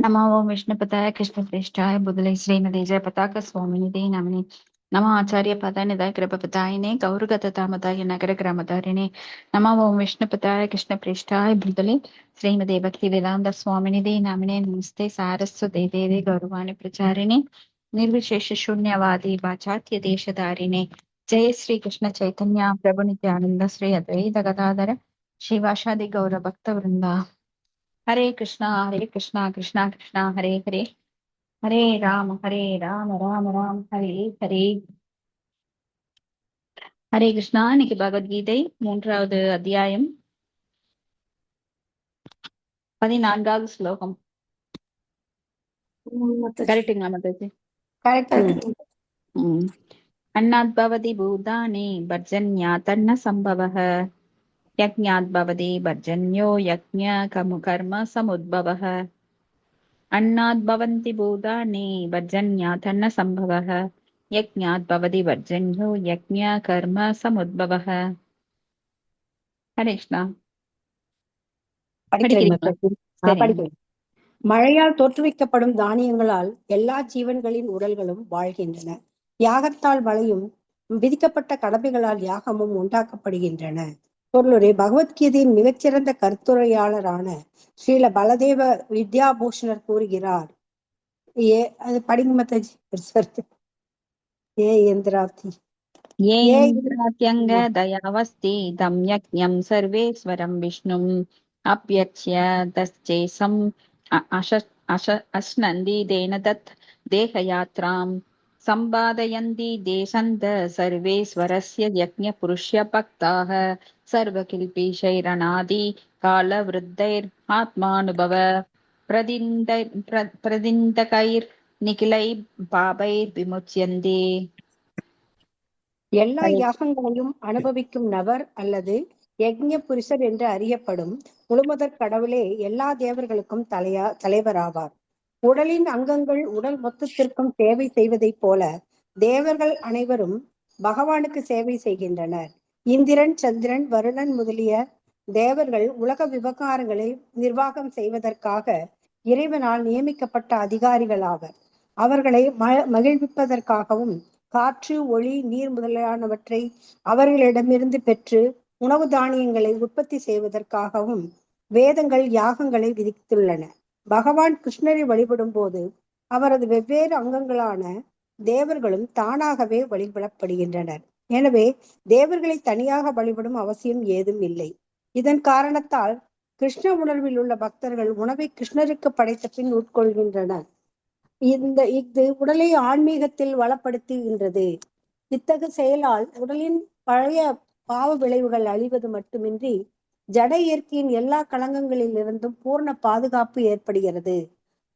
नमो ओम विष्णुपताय कृष्णप्रेष्ठाय बुदले श्रीमते जयपताक स्वामिनिधे नमने नमः आचार्य पदाय निधाय कृपपतायिने गौरगततामताय नगर ग्रामधारिणे नमो ओम विष्णुपताय कृष्णप्रेष्ठाय बुदले श्रीमते भक्ति वेदांत स्वामिनिधे नमने नमस्ते सारस्वते देवे गौरवाणी प्रचारिणे निर्विशेष शून्यवादी वाचात्य देशधारिणे जय श्री कृष्ण चैतन्य प्रभु नित्यानंद श्री अद्वैत गदाधर शिवाशादि गौर भक्त वृंदा हरे कृष्णा कृष्णा कृष्णा हरे हरे हरे राम राम राम हरे हरे ஹரே கிருஷ்ணா. இன்னைக்கு பகவத்கீதை 3வது அத்தியாயம் 14வது ஸ்லோகம். கரெக்டுங்களா மாதாஜி? அன்னாத் பவதி பூதானி பர்ஜன்யா தன்ன சம்பவः யக்ஞாத் பவதி பர்ஜன்யோ யக்ஞ கர்ம சமுத்பவः अन्नाद् भवन्ति भूतानि पर्जन्यात् न सम्भवः यज्ञात् भवति पर्जन्यो यज्ञ कर्म समुद्भवः. ஹரே கிருஷ்ணா. படிக்கிறீங்களா? படிக்கிறேன். மழையால் தோற்றுவிக்கப்படும் தானியங்களால் எல்லா ஜீவன்களின் உடல்களும் வாழ்கின்றன. யாகத்தால் மழையும் விதிக்கப்பட்ட கடமைகளால் யாகமும் உண்டாக்கப்படுகின்றன. பொருளுரை பகவத்கீதையின் மிகச்சிறந்த கருத்துரையாளரான ஸ்ரீல பலதேவ வித்யாபூஷணர் கூறுகிறார். அது படிங்க மாதாஜி. ஏந்திராத்யங்க தயாவஸ்தி தம் யக்ஞம் சர்வேஸ்வரம் விஷ்ணும் அப்யச்ய தஸ்சேசம் அஷ்னந்தி தேன தத் தேகயாத்ராம் சம்பாதயந்தி தேசந்த சர்வேஸ்வரஸ்ய யக்ஞ புருஷ்ய பக்தாக சர்வகில்பிஷைரணாதி காலவிருத்தைர் ஆத்மானுபவ பிரதிந்தகைர் நிகிலை பாபைர் விமுச்யந்தே. எல்லா யாகங்களையும் அனுபவிக்கும் நபர் அல்லது யக்ஞ புருஷர் என்று அறியப்படும் முழுமுதற் கடவுளே எல்லா தேவர்களுக்கும் தலைவராவார். உடலின் அங்கங்கள் உடல் மொத்தத்திற்கும் சேவை செய்வதைப் போல தேவர்கள் அனைவரும் பகவானுக்கு சேவை செய்கின்றனர். இந்திரன், சந்திரன், வருணன் முதலிய தேவர்கள் உலக விவகாரங்களை நிர்வாகம் செய்வதற்காக இறைவனால் நியமிக்கப்பட்ட அதிகாரிகளாவர். அவர்களை மகிழ்விப்பதற்காகவும் காற்று, ஒளி, நீர் முதலானவற்றை அவர்களிடமிருந்து பெற்று உணவு தானியங்களை உற்பத்தி செய்வதற்காகவும் வேதங்கள் யாகங்களை விதித்துள்ளன. பகவான் கிருஷ்ணரை வழிபடும் போது அவரது வெவ்வேறு அங்கங்களான தேவர்களும் தானாகவே வழிபடப்படுகின்றனர். எனவே தேவர்களை தனியாக வழிபடும் அவசியம் ஏதும் இல்லை. இதன் காரணத்தால் கிருஷ்ண உணர்வில் உள்ள பக்தர்கள் உணவை கிருஷ்ணருக்கு படைத்த பின் உட்கொள்கின்றனர். இது உடலை ஆன்மீகத்தில் வளப்படுத்துகின்றது. இத்தகைய செயலால் உடலின் பழைய பாவ விளைவுகள் அழிவது மட்டுமின்றி ஜட இயற்கையின் எல்லா களங்கங்களில் இருந்தும் பூர்ண பாதுகாப்பு ஏற்படுகிறது.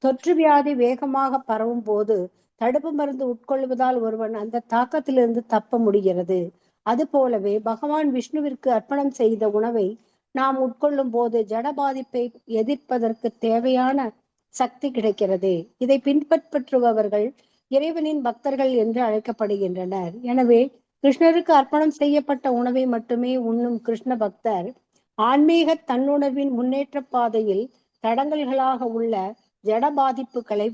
தொற்று வியாதி வேகமாக பரவும் போது தடுப்பு மருந்து உட்கொள்வதால் ஒருவன் அந்த தாக்கத்திலிருந்து தப்ப முடிகிறது. அது போலவே பகவான் விஷ்ணுவிற்கு அர்ப்பணம் செய்த உணவை நாம் உட்கொள்ளும் போது ஜட பாதிப்பை எதிர்ப்பதற்கு தேவையான சக்தி கிடைக்கிறது. இதை பின்பற்றுபவர்கள் இறைவனின் பக்தர்கள் என்று அழைக்கப்படுகின்றனர். எனவே கிருஷ்ணருக்கு அர்ப்பணம் செய்யப்பட்ட உணவை மட்டுமே உண்ணும் கிருஷ்ண பக்தர் ஆன்மீக தன்னுணர்வின் முன்னேற்ற பாதையில் தடங்கல்களாக உள்ள ஜட பாதிப்புகளை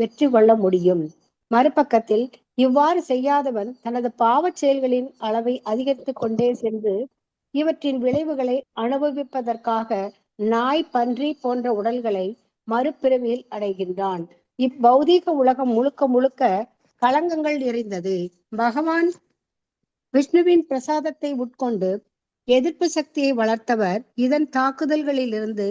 வெற்றி கொள்ள முடியும். மறுபக்கத்தில் இவ்வாறு செய்யாதவன் தனது பாவச் செயல்களின் அளவை அதிகரித்துக் கொண்டே சென்று இவற்றின் விளைவுகளை அனுபவிப்பதற்காக நாய், பன்றி போன்ற உடல்களை மறுபிறவியில் அடைகின்றான். இப்பௌதீக உலகம் முழுக்க முழுக்க களங்கங்கள் நிறைந்தது. பகவான் விஷ்ணுவின் பிரசாதத்தை உட்கொண்டு எதிர்ப்பு சக்தியை வளர்த்தவர் இதன் தாக்குதல்களில் இருந்து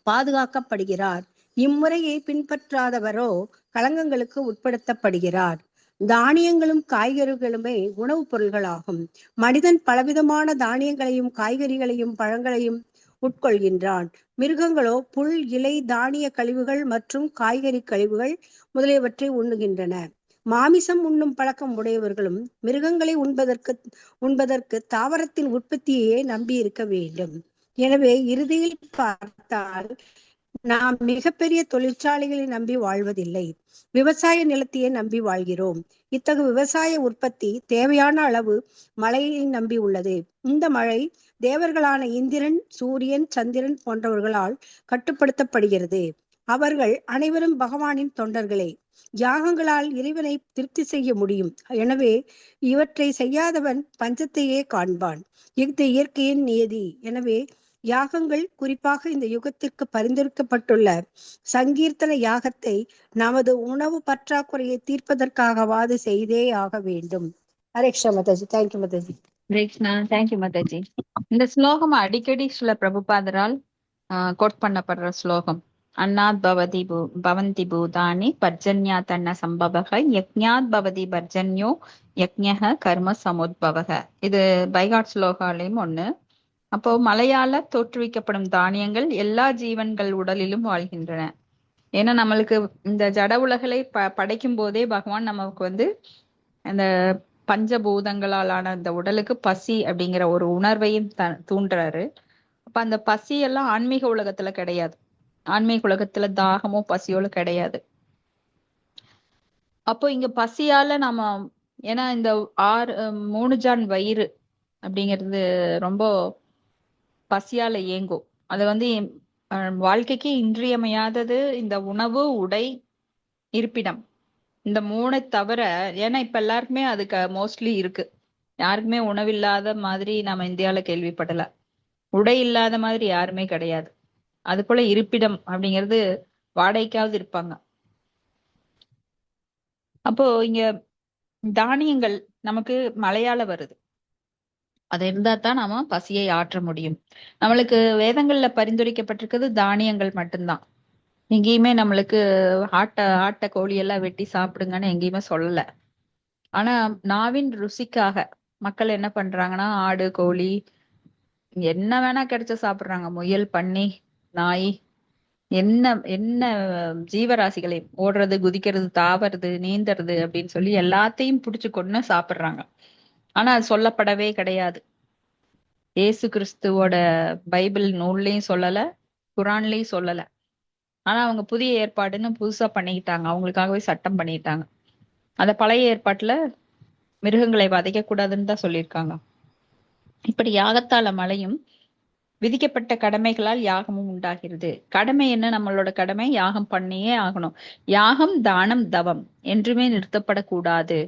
பாதுகாக்கப்படுகிறார். இம்முறையை பின்பற்றாதவரோ களங்கங்களுக்கு உட்படுத்தப்படுகிறார். தானியங்களும் காய்கறிகளுமே உணவுப் பொருள்களாகும். மனிதன் பலவிதமான தானியங்களையும் காய்கறிகளையும் பழங்களையும் உட்கொள்கின்றான். மிருகங்களோ புல், இலை, தானிய கழிவுகள் மற்றும் காய்கறி கழிவுகள் முதலியவற்றை உண்ணுகின்றன. மாமிசம் உண்ணும் பழக்கம் உடையவர்களும் மிருகங்களை உண்பதற்கு தாவரத்தின் உற்பத்தியையே நம்பி இருக்க வேண்டும். எனவே இறுதியில் பார்த்தால் நாம் மிகப்பெரிய தொழிற்சாலைகளை நம்பி வாழ்வதில்லை, விவசாய நிலத்தையே நம்பி வாழ்கிறோம். இத்தகைய விவசாய உற்பத்தி தேவையான அளவு மழையை நம்பி உள்ளது. இந்த மழை தேவர்களான இந்திரன், சூரியன், சந்திரன் போன்றவர்களால் கட்டுப்படுத்தப்படுகிறது. அவர்கள் அனைவரும் பகவானின் தொண்டர்களே. யாகங்களால் இறைவனை திருப்தி செய்ய முடியும். எனவே இவற்றை செய்யாதவன் பஞ்சத்தையே காண்பான். இது இயற்கையின் நியதி. எனவே யாகங்கள், குறிப்பாக இந்த யுகத்திற்கு பரிந்துரைக்கப்பட்டுள்ள சங்கீர்த்தன யாகத்தை நமது உணவு பற்றாக்குறையை தீர்ப்பதற்காகவாது செய்தே ஆக வேண்டும். ஹரேக்ஷா மாதாஜி. தேங்க்யூ மாதாஜி. கிருஷ்ணா, தேங்க்யூ மாதாஜி. இந்த ஸ்லோகம் அடிக்கடி சில பிரபுபாதரால் கோட் பண்ணப்படுற ஸ்லோகம். அன்னாத் பவந்தி பூதானி பர்ஜன்யா தன்ன சம்பவக யக்ஞாத் பவதி பர்ஜன்யோ யக்ஞக கர்ம சமுத்பவக. இது பைகாட் ஸ்லோகாலையும் ஒண்ணு. அப்போ மலையால தோற்றுவிக்கப்படும் தானியங்கள் எல்லா ஜீவன்கள் உடலிலும் வாழ்கின்றன. ஏன்னா நம்மளுக்கு இந்த ஜட உலகளை படைக்கும் போதே பகவான் நமக்கு வந்து அந்த பஞ்சபூதங்களாலான அந்த உடலுக்கு பசி அப்படிங்கிற ஒரு உணர்வையும் தூண்டுறாரு. அப்ப அந்த பசி எல்லாம் ஆன்மீக உலகத்துல கிடையாது. ஆன்மீக உலகத்துல தாகமோ பசியோல கிடையாது. அப்போ இங்க பசியால நம்ம, ஏன்னா இந்த 3 ஜான் வயிறு அப்படிங்கிறது ரொம்ப பசியால ஏங்கும். அது வந்து வாழ்க்கைக்கு இன்றியமையாதது இந்த உணவு, உடை, இருப்பிடம். இந்த 3 தவிர, ஏன்னா இப்ப எல்லாருக்குமே அதுக்கு மோஸ்ட்லி இருக்கு. யாருக்குமே உணவில்லாத மாதிரி நம்ம இந்தியால கேள்விப்படல. உடை இல்லாத மாதிரி யாருமே கிடையாது. அது போல இருப்பிடம் அப்படிங்கிறது வாடகைக்காவது இருப்பாங்க. அப்போ இங்க தானியங்கள் நமக்கு மழையால வருது. அது இருந்தா தான் நாம பசியை ஆற்ற முடியும். நம்மளுக்கு வேதங்கள்ல பரிந்துரைக்கப்பட்டிருக்கிறது தானியங்கள் மட்டும்தான். எங்கேயுமே நம்மளுக்கு ஆட்ட கோழி எல்லாம் வெட்டி சாப்பிடுங்கன்னு எங்கேயுமே சொல்லல. ஆனா நாவின் ருசிக்காக மக்கள் என்ன பண்றாங்கன்னா, ஆடு, கோழி என்ன வேணா கிடைச்ச சாப்பிடுறாங்க. முயல், பன்னி, நாய், என்ன என்ன ஜீவராசிகளை ஓடுறது, குதிக்கிறது, தாவறது, நீந்தறது அப்படின்னு சொல்லி எல்லாத்தையும் புடிச்சு கொண்டு சாப்பிடுறாங்க. ஆனா அது சொல்லப்படவே கிடையாது. ஏசு கிறிஸ்துவோட பைபிள் நூல்லையும் சொல்லல, குரான்லயும் சொல்லல. ஆனா அவங்க புதிய ஏற்பாடுன்னு புதுசா பண்ணிக்கிட்டாங்க. அவங்களுக்காகவே சட்டம் பண்ணிட்டாங்க. அந்த பழைய ஏற்பாட்டுல மிருகங்களை வதைக்க கூடாதுன்னு தான் சொல்லியிருக்காங்க. இப்படி யாகத்தால மழையும், விதிக்கப்பட்ட கடமைகளால் யாகமும் உண்டாகிறது. கடமை என்ன? நம்மளோட கடமை யாகம் பண்ணியே ஆகணும். யாகம், தானம், தவம் என்றுமே நிறுத்தப்படக்கூடாது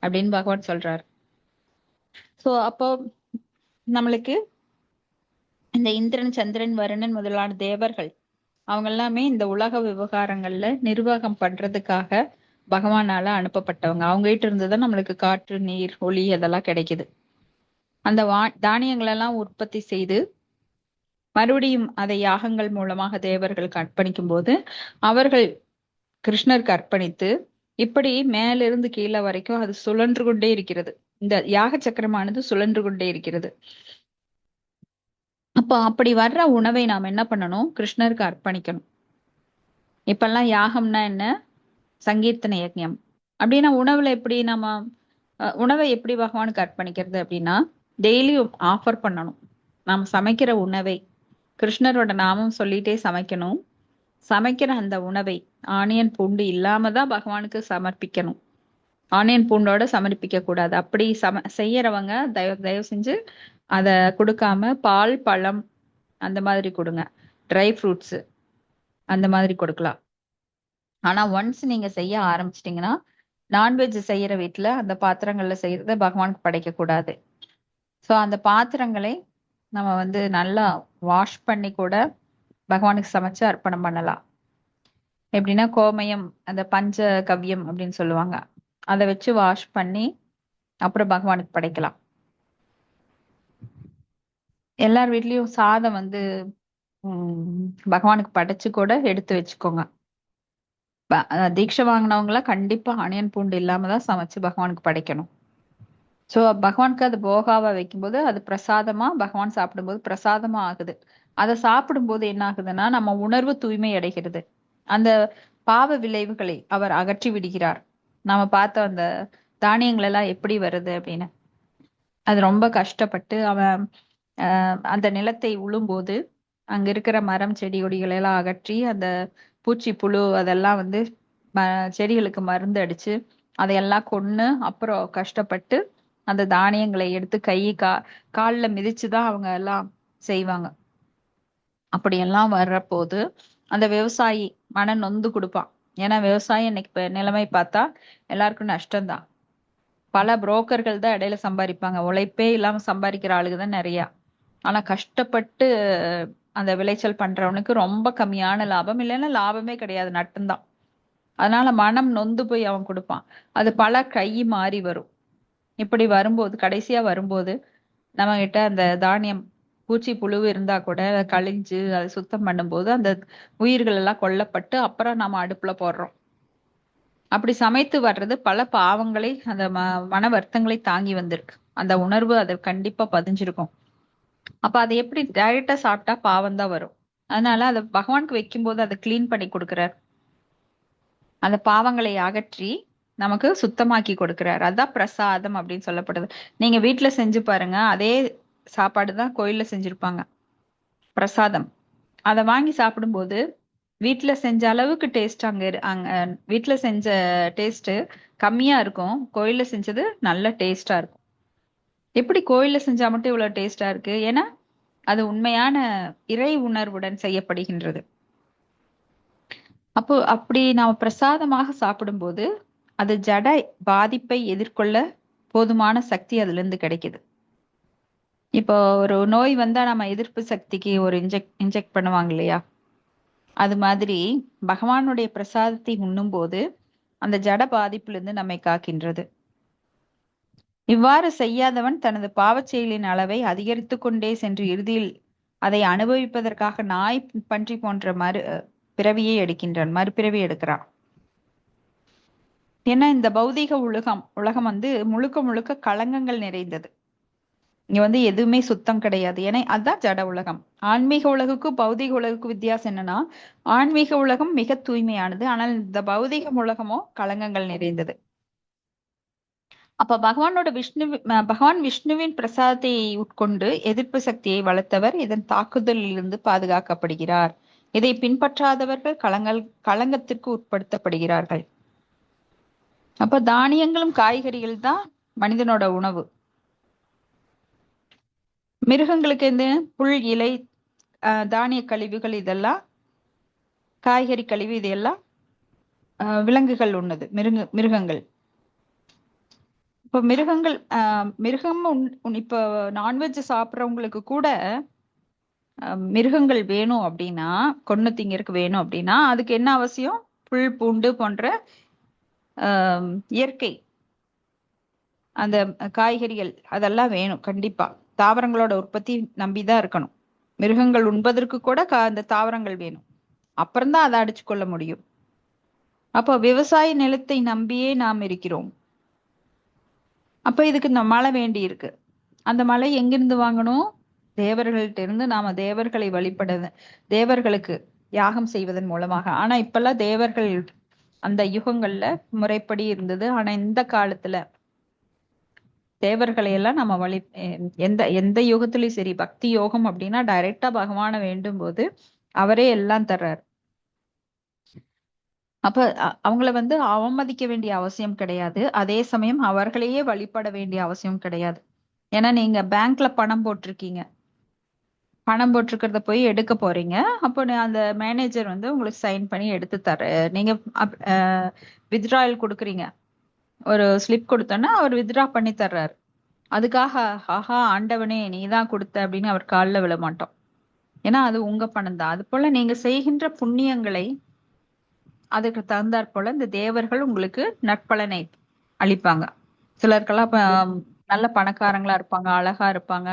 அப்படின்னு பகவான் சொல்றாரு. சோ அப்போ நம்மளுக்கு இந்த இந்திரன், சந்திரன், வருணன் முதலான தேவர்கள் அவங்க எல்லாமே இந்த உலக விவகாரங்கள்ல நிர்வாகம் பண்றதுக்காக பகவானால அனுப்பப்பட்டவங்க. அவங்க கிட்ட இருந்துதான் நம்மளுக்கு காற்று, நீர், ஒளி அதெல்லாம் கிடைக்குது. அந்த தானியங்கள் எல்லாம் உற்பத்தி செய்து மறுபடியும் அதை யாகங்கள் மூலமாக தேவர்களுக்கு அர்ப்பணிக்கும் போது அவர்கள் கிருஷ்ணருக்கு அர்ப்பணித்து, இப்படி மேலிருந்து கீழே வரைக்கும் அது சுழன்று கொண்டே இருக்கிறது. இந்த யாக சக்கரமானது சுழன்று கொண்டே இருக்கிறது. அப்ப அப்படி வர்ற உணவை நாம் என்ன பண்ணணும்? கிருஷ்ணருக்கு அர்ப்பணிக்கணும். இப்பெல்லாம் யாகம்னா என்ன? சங்கீர்த்தன யஜ்ஞம். அப்படின்னா உணவுல எப்படி நம்ம உணவை எப்படி பகவானுக்கு அர்ப்பணிக்கிறது அப்படின்னா, டெய்லியும் ஆஃபர் பண்ணணும். நாம் சமைக்கிற உணவை கிருஷ்ணரோட நாமம் சொல்லிட்டே சமைக்கணும். சமைக்கிற அந்த உணவை ஆனியன் பூண்டு இல்லாம தான் பகவானுக்கு சமர்ப்பிக்கணும். ஆனியன் பூண்டோட சமர்ப்பிக்க கூடாது. அப்படி செய்யறவங்க தயவு செஞ்சு அத கொடுக்காம பால், பழம் அந்த மாதிரி கொடுங்க. ட்ரை ஃப்ரூட்ஸ் அந்த மாதிரி கொடுக்கலாம். ஆனா ஒன்ஸ் நீங்க செய்ய ஆரம்பிச்சிட்டீங்கன்னா, நான்வெஜ் செய்யற வீட்டுல அந்த பாத்திரங்கள்ல செய்யறத பகவானுக்கு படைக்க கூடாது. சோ அந்த பாத்திரங்களை நம்ம வந்து நல்லா வாஷ் பண்ணி கூட பகவானுக்கு சமைச்சு அர்ப்பணம் பண்ணலாம். எப்படின்னா கோமயம், அந்த பஞ்ச கவ்யம் அப்படின்னு சொல்லுவாங்க, அதை வச்சு வாஷ் பண்ணி அப்புறம் பகவானுக்கு படைக்கலாம். எல்லார் வீட்லயும் சாதம் வந்து பகவானுக்கு படைச்சு கூட எடுத்து வச்சுக்கோங்க. தீட்சை வாங்கினவங்க எல்லாம் கண்டிப்பா ஆனியன் பூண்டு இல்லாம தான் சமைச்சு பகவானுக்கு படைக்கணும். சோ பகவானுக்கு அது போகாவா வைக்கும்போது அது பிரசாதமா பகவான் சாப்பிடும்போது பிரசாதமா ஆகுது. அதை சாப்பிடும்போது என்ன ஆகுதுன்னா, நம்ம உணர்வு தூய்மை அடைகிறது. அந்த பாவ விளைவுகளை அவர் அகற்றி விடுகிறார். நாம பார்த்த அந்த தானியங்கள் எல்லாம் எப்படி வருது அப்படின்னு, அது ரொம்ப கஷ்டப்பட்டு அவன் அந்த நிலத்தை உழும்போது அங்க இருக்கிற மரம், செடி கொடிகளை எல்லாம் அகற்றி அந்த பூச்சி, புழு அதெல்லாம் வந்து செடிகளுக்கு மருந்து அடிச்சு அதையெல்லாம் கொன்னு அப்புறம் கஷ்டப்பட்டு அந்த தானியங்களை எடுத்து கால்ல மிதிச்சுதான் அவங்க எல்லாம் செய்வாங்க. அப்படியெல்லாம் வர்ற போது அந்த விவசாயி மனம் நொந்து கொடுப்பான். ஏன்னா விவசாயி இன்னைக்கு நிலைமை பார்த்தா எல்லாருக்கும் நஷ்டம்தான். பல புரோக்கர்கள் தான் இடையில சம்பாதிப்பாங்க. உழைப்பே இல்லாம சம்பாதிக்கிற ஆளுங்க தான் நிறைய. ஆனா கஷ்டப்பட்டு அந்த விளைச்சல் பண்றவனுக்கு ரொம்ப கம்மியான லாபம், இல்லைன்னா லாபமே கிடையாது, நட்டம்தான். அதனால மனம் நொந்து போய் அவன் கொடுப்பான். அது பல கை மாறி வரும். இப்படி வரும்போது கடைசியா வரும்போது நம்ம கிட்ட அந்த தானியம் பூச்சி புழு இருந்தா கூட அதை கழிஞ்சு அதை சுத்தம் பண்ணும்போது அந்த உயிர்கள் எல்லாம் கொல்லப்பட்டு அப்புறம் நம்ம அடுப்புல போடுறோம். அப்படி சமைத்து வர்றது பல பாவங்களை, அந்த மன வருத்தங்களை தாங்கி வந்திருக்கு. அந்த உணர்வு அது கண்டிப்பா பதிஞ்சிருக்கும். அப்ப அதை எப்படி டைரக்டா சாப்பிட்டா பாவம் தான் வரும். அதனால அதை பகவானுக்கு வைக்கும்போது அதை கிளீன் பண்ணி கொடுக்கிறார். அந்த பாவங்களை அகற்றி நமக்கு சுத்தமாக்கி கொடுக்கிறார். அதான் பிரசாதம் அப்படின்னு சொல்லப்படுது. நீங்க வீட்டுல செஞ்சு பாருங்க, அதே சாப்பாடு தான் கோயில்ல செஞ்சிருப்பாங்க, பிரசாதம். அதை வாங்கி சாப்பிடும்போது வீட்டுல செஞ்ச அளவுக்கு டேஸ்ட் அங்க வீட்டுல செஞ்ச டேஸ்ட் கம்மியா இருக்கும், கோயில்ல செஞ்சது நல்ல டேஸ்டா இருக்கும். எப்படி கோயில்ல செஞ்சா மட்டும் இவ்வளவு டேஸ்டா இருக்கு? ஏன்னா அது உண்மையான இறை உணர்வுடன் செய்யப்படுகின்றது. அப்போ அப்படி நாம பிரசாதமாக சாப்பிடும்போது அது ஜட பாதிப்பை எதிர்கொள்ள போதுமான சக்தி அதுல இருந்து கிடைக்குது. இப்போ ஒரு நோய் வந்தா நம்ம எதிர்ப்பு சக்திக்கு ஒரு இன்ஜெக்ட் பண்ணுவாங்க இல்லையா? அது மாதிரி பகவானுடைய பிரசாதத்தை உண்ணும் போது அந்த ஜட பாதிப்பிலிருந்து நம்மை காக்கின்றது. இவ்வாறு செய்யாதவன் தனது பாவச் செயலின் அளவை அதிகரித்துக் கொண்டே சென்று இறுதியில் அதை அனுபவிப்பதற்காக நாய் பன்றி போன்ற பிறவியை எடுக்கின்றான், மறுபிறவி எடுக்கிறான். ஏன்னா இந்த பௌதீக உலகம் வந்து முழுக்க முழுக்க களங்கங்கள் நிறைந்தது. இங்க வந்து எதுவுமே சுத்தம் கிடையாது. ஏன்னா அதான் ஜட உலகம். ஆன்மீக உலகுக்கும் பௌதீக உலகுக்கும் வித்தியாசம் என்னன்னா, ஆன்மீக உலகம் மிக தூய்மையானது, ஆனால் இந்த பௌதீக உலகமோ களங்கங்கள் நிறைந்தது. அப்ப பகவான் விஷ்ணுவின் பிரசாதத்தை உட்கொண்டு எதிர்ப்பு சக்தியை வளர்த்தவர் இதன் தாக்குதலில் இருந்து பாதுகாக்கப்படுகிறார். இதை பின்பற்றாதவர்கள் களங்கத்திற்கு உட்படுத்தப்படுகிறார்கள். அப்ப தானியங்களும் காய்கறிகள் தான் மனிதனோட உணவு. மிருகங்களுக்கு இந்த புல், இலை, தானிய கழிவுகள், இதெல்லாம் காய்கறி கழிவு, இதெல்லாம் விலங்குகள் உண்ணது, மிருகங்கள். இப்ப மிருகம் இப்ப நான்வெஜ் சாப்பிட்றவங்களுக்கு கூட மிருகங்கள் வேணும் அப்படின்னா, கொன்னு திங்கிறதுக்கு வேணும் அப்படின்னா அதுக்கு என்ன அவசியம்? புல், பூண்டு போன்ற இயற்கை அந்த காய்கறிகள் அதெல்லாம் வேணும் கண்டிப்பா. தாவரங்களோட உற்பத்தி நம்பிதான் இருக்கணும். மிருகங்கள் உண்பதற்கு கூட அந்த தாவரங்கள் வேணும், அப்புறம்தான் அதை அடிச்சு கொள்ள முடியும். அப்போ விவசாய நிலத்தை நம்பியே நாம் இருக்கிறோம். அப்ப இதுக்கு இந்த மழை வேண்டி இருக்கு. அந்த மழை எங்கிருந்து வாங்கணும்? தேவர்கள்ட்ட இருந்து. நாம தேவர்களை தேவர்களுக்கு யாகம் செய்வதன் மூலமாக. ஆனா இப்பெல்லாம் தேவர்கள் அந்த யுகங்கள்ல முறைப்படி இருந்தது. ஆனா இந்த காலத்துல தேவர்களை எல்லாம் நம்ம எந்த எந்த யுகத்திலயும் சரி, பக்தி யோகம் அப்படின்னா டைரக்டா பகவான வேண்டும் போது அவரே எல்லாம் தர்றாரு. அப்ப அவங்கள வந்து அவமதிக்க வேண்டிய அவசியம் கிடையாது. அதே சமயம் அவர்களையே வழிபட வேண்டிய அவசியம் கிடையாது. ஏன்னா நீங்க பேங்க்ல பணம் போட்டிருக்கீங்க, பணம் போட்டிருக்கிறத போய் எடுக்க போறீங்க. அப்போ அந்த மேனேஜர் வந்து உங்களுக்கு சைன் பண்ணி எடுத்து நீங்க வித்ட்ராயல் கொடுக்குறீங்க, ஒரு ஸ்லிப் கொடுத்தோன்னா அவர் வித்ட்ரா பண்ணி தர்றாரு. அதுக்காக ஆஹா ஆண்டவனே நீதான் கொடுத்த அப்படின்னு அவர் காலில் விழ மாட்டோம். ஏன்னா அது உங்க பணம் தான். அது போல நீங்க செய்கின்ற புண்ணியங்களை அதுக்கு தகுந்தாற் போல இந்த தேவர்கள் உங்களுக்கு நற்பலனை அளிப்பாங்க. சிலருக்கெல்லாம் நல்ல பணக்காரங்களா இருப்பாங்க, அழகா இருப்பாங்க,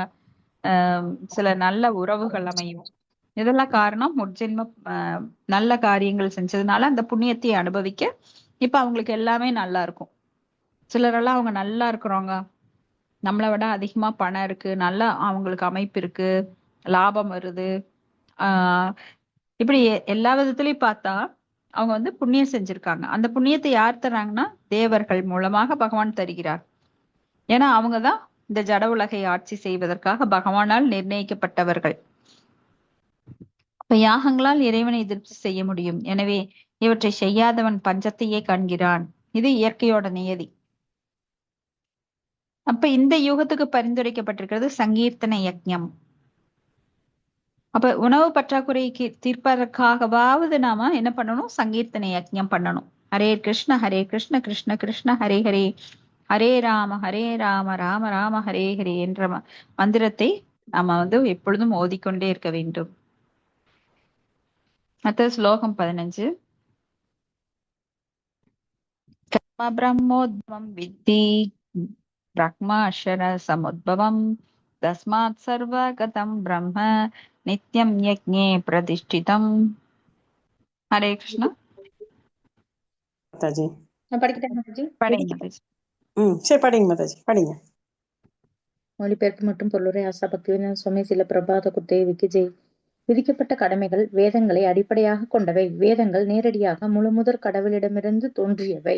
சில நல்ல உறவுகள் அமையும். இதெல்லாம் காரணம் முற்ஜென்ம நல்ல காரியங்கள் செஞ்சதுனால அந்த புண்ணியத்தை அனுபவிக்க இப்ப அவங்களுக்கு எல்லாமே நல்லா இருக்கும். சிலரெல்லாம் அவங்க நல்லா இருக்கிறவங்க, நம்மளை விட அதிகமா பணம் இருக்கு, நல்லா அவங்களுக்கு அமைப்பு இருக்கு, லாபம் வருது, இப்படி எல்லா விதத்திலயும் பார்த்தா அவங்க வந்து புண்ணியம் செஞ்சிருக்காங்க. அந்த புண்ணியத்தை யார் தர்றாங்கன்னா தேவர்கள் மூலமாக பகவான் தருகிறார். ஏன்னா அவங்கதான் இந்த ஜட உலகை ஆட்சி செய்வதற்காக பகவானால் நிர்ணயிக்கப்பட்டவர்கள். இப்ப யாகங்களால் இறைவனை எதிர்ப்பு செய்ய முடியும். எனவே இவற்றை செய்யாதவன் பஞ்சத்தையே காண்கிறான். இது இயற்கையோட நியதி. அப்ப இந்த யுகத்துக்கு பரிந்துரைக்கப்பட்டிருக்கிறது சங்கீர்த்தன யக்ஞம். அப்ப உணவு பற்றாக்குறைக்கு தீர்ப்பதற்காகவாவது நாம என்ன பண்ணணும்? சங்கீர்த்தனை யஜ்ஞம் பண்ணணும். ஹரே கிருஷ்ண கிருஷ்ண கிருஷ்ண ஹரே ஹரே, ஹரே ராம ராம ராம ஹரே ஹரே என்ற மந்திரத்தை நாம எப்பொழுதும் ஓதிக்கொண்டே இருக்க வேண்டும். அடுத்த ஸ்லோகம் 15. கர்ம பிரம்மோத்மம் வித்தி பிரக்மாஷர சமுத்பவம் தஸ்மாத் சர்வகதம் பிரம்ம நித்யம் யக்ஞே பிரதிஷ்டிதம். ஹரே கிருஷ்ணா. மாதாஜி. நான் படிக்கிட்டேன் மாதாஜி. படிங்க மாதாஜி. சரி படிங்க மாதாஜி, படிங்க. மொழிபெயர்ப்பு மற்றும் பொருளுரை ஆசா பக்திவேதாந்த சுவாமி சில பிரபாத குத்தேவிக்கு ஜெய். விதிக்கப்பட்ட கடமைகள் வேதங்களை அடிப்படையாக கொண்டவை. வேதங்கள் நேரடியாக முழுமுதற் கடவுளிடமிருந்து தோன்றியவை.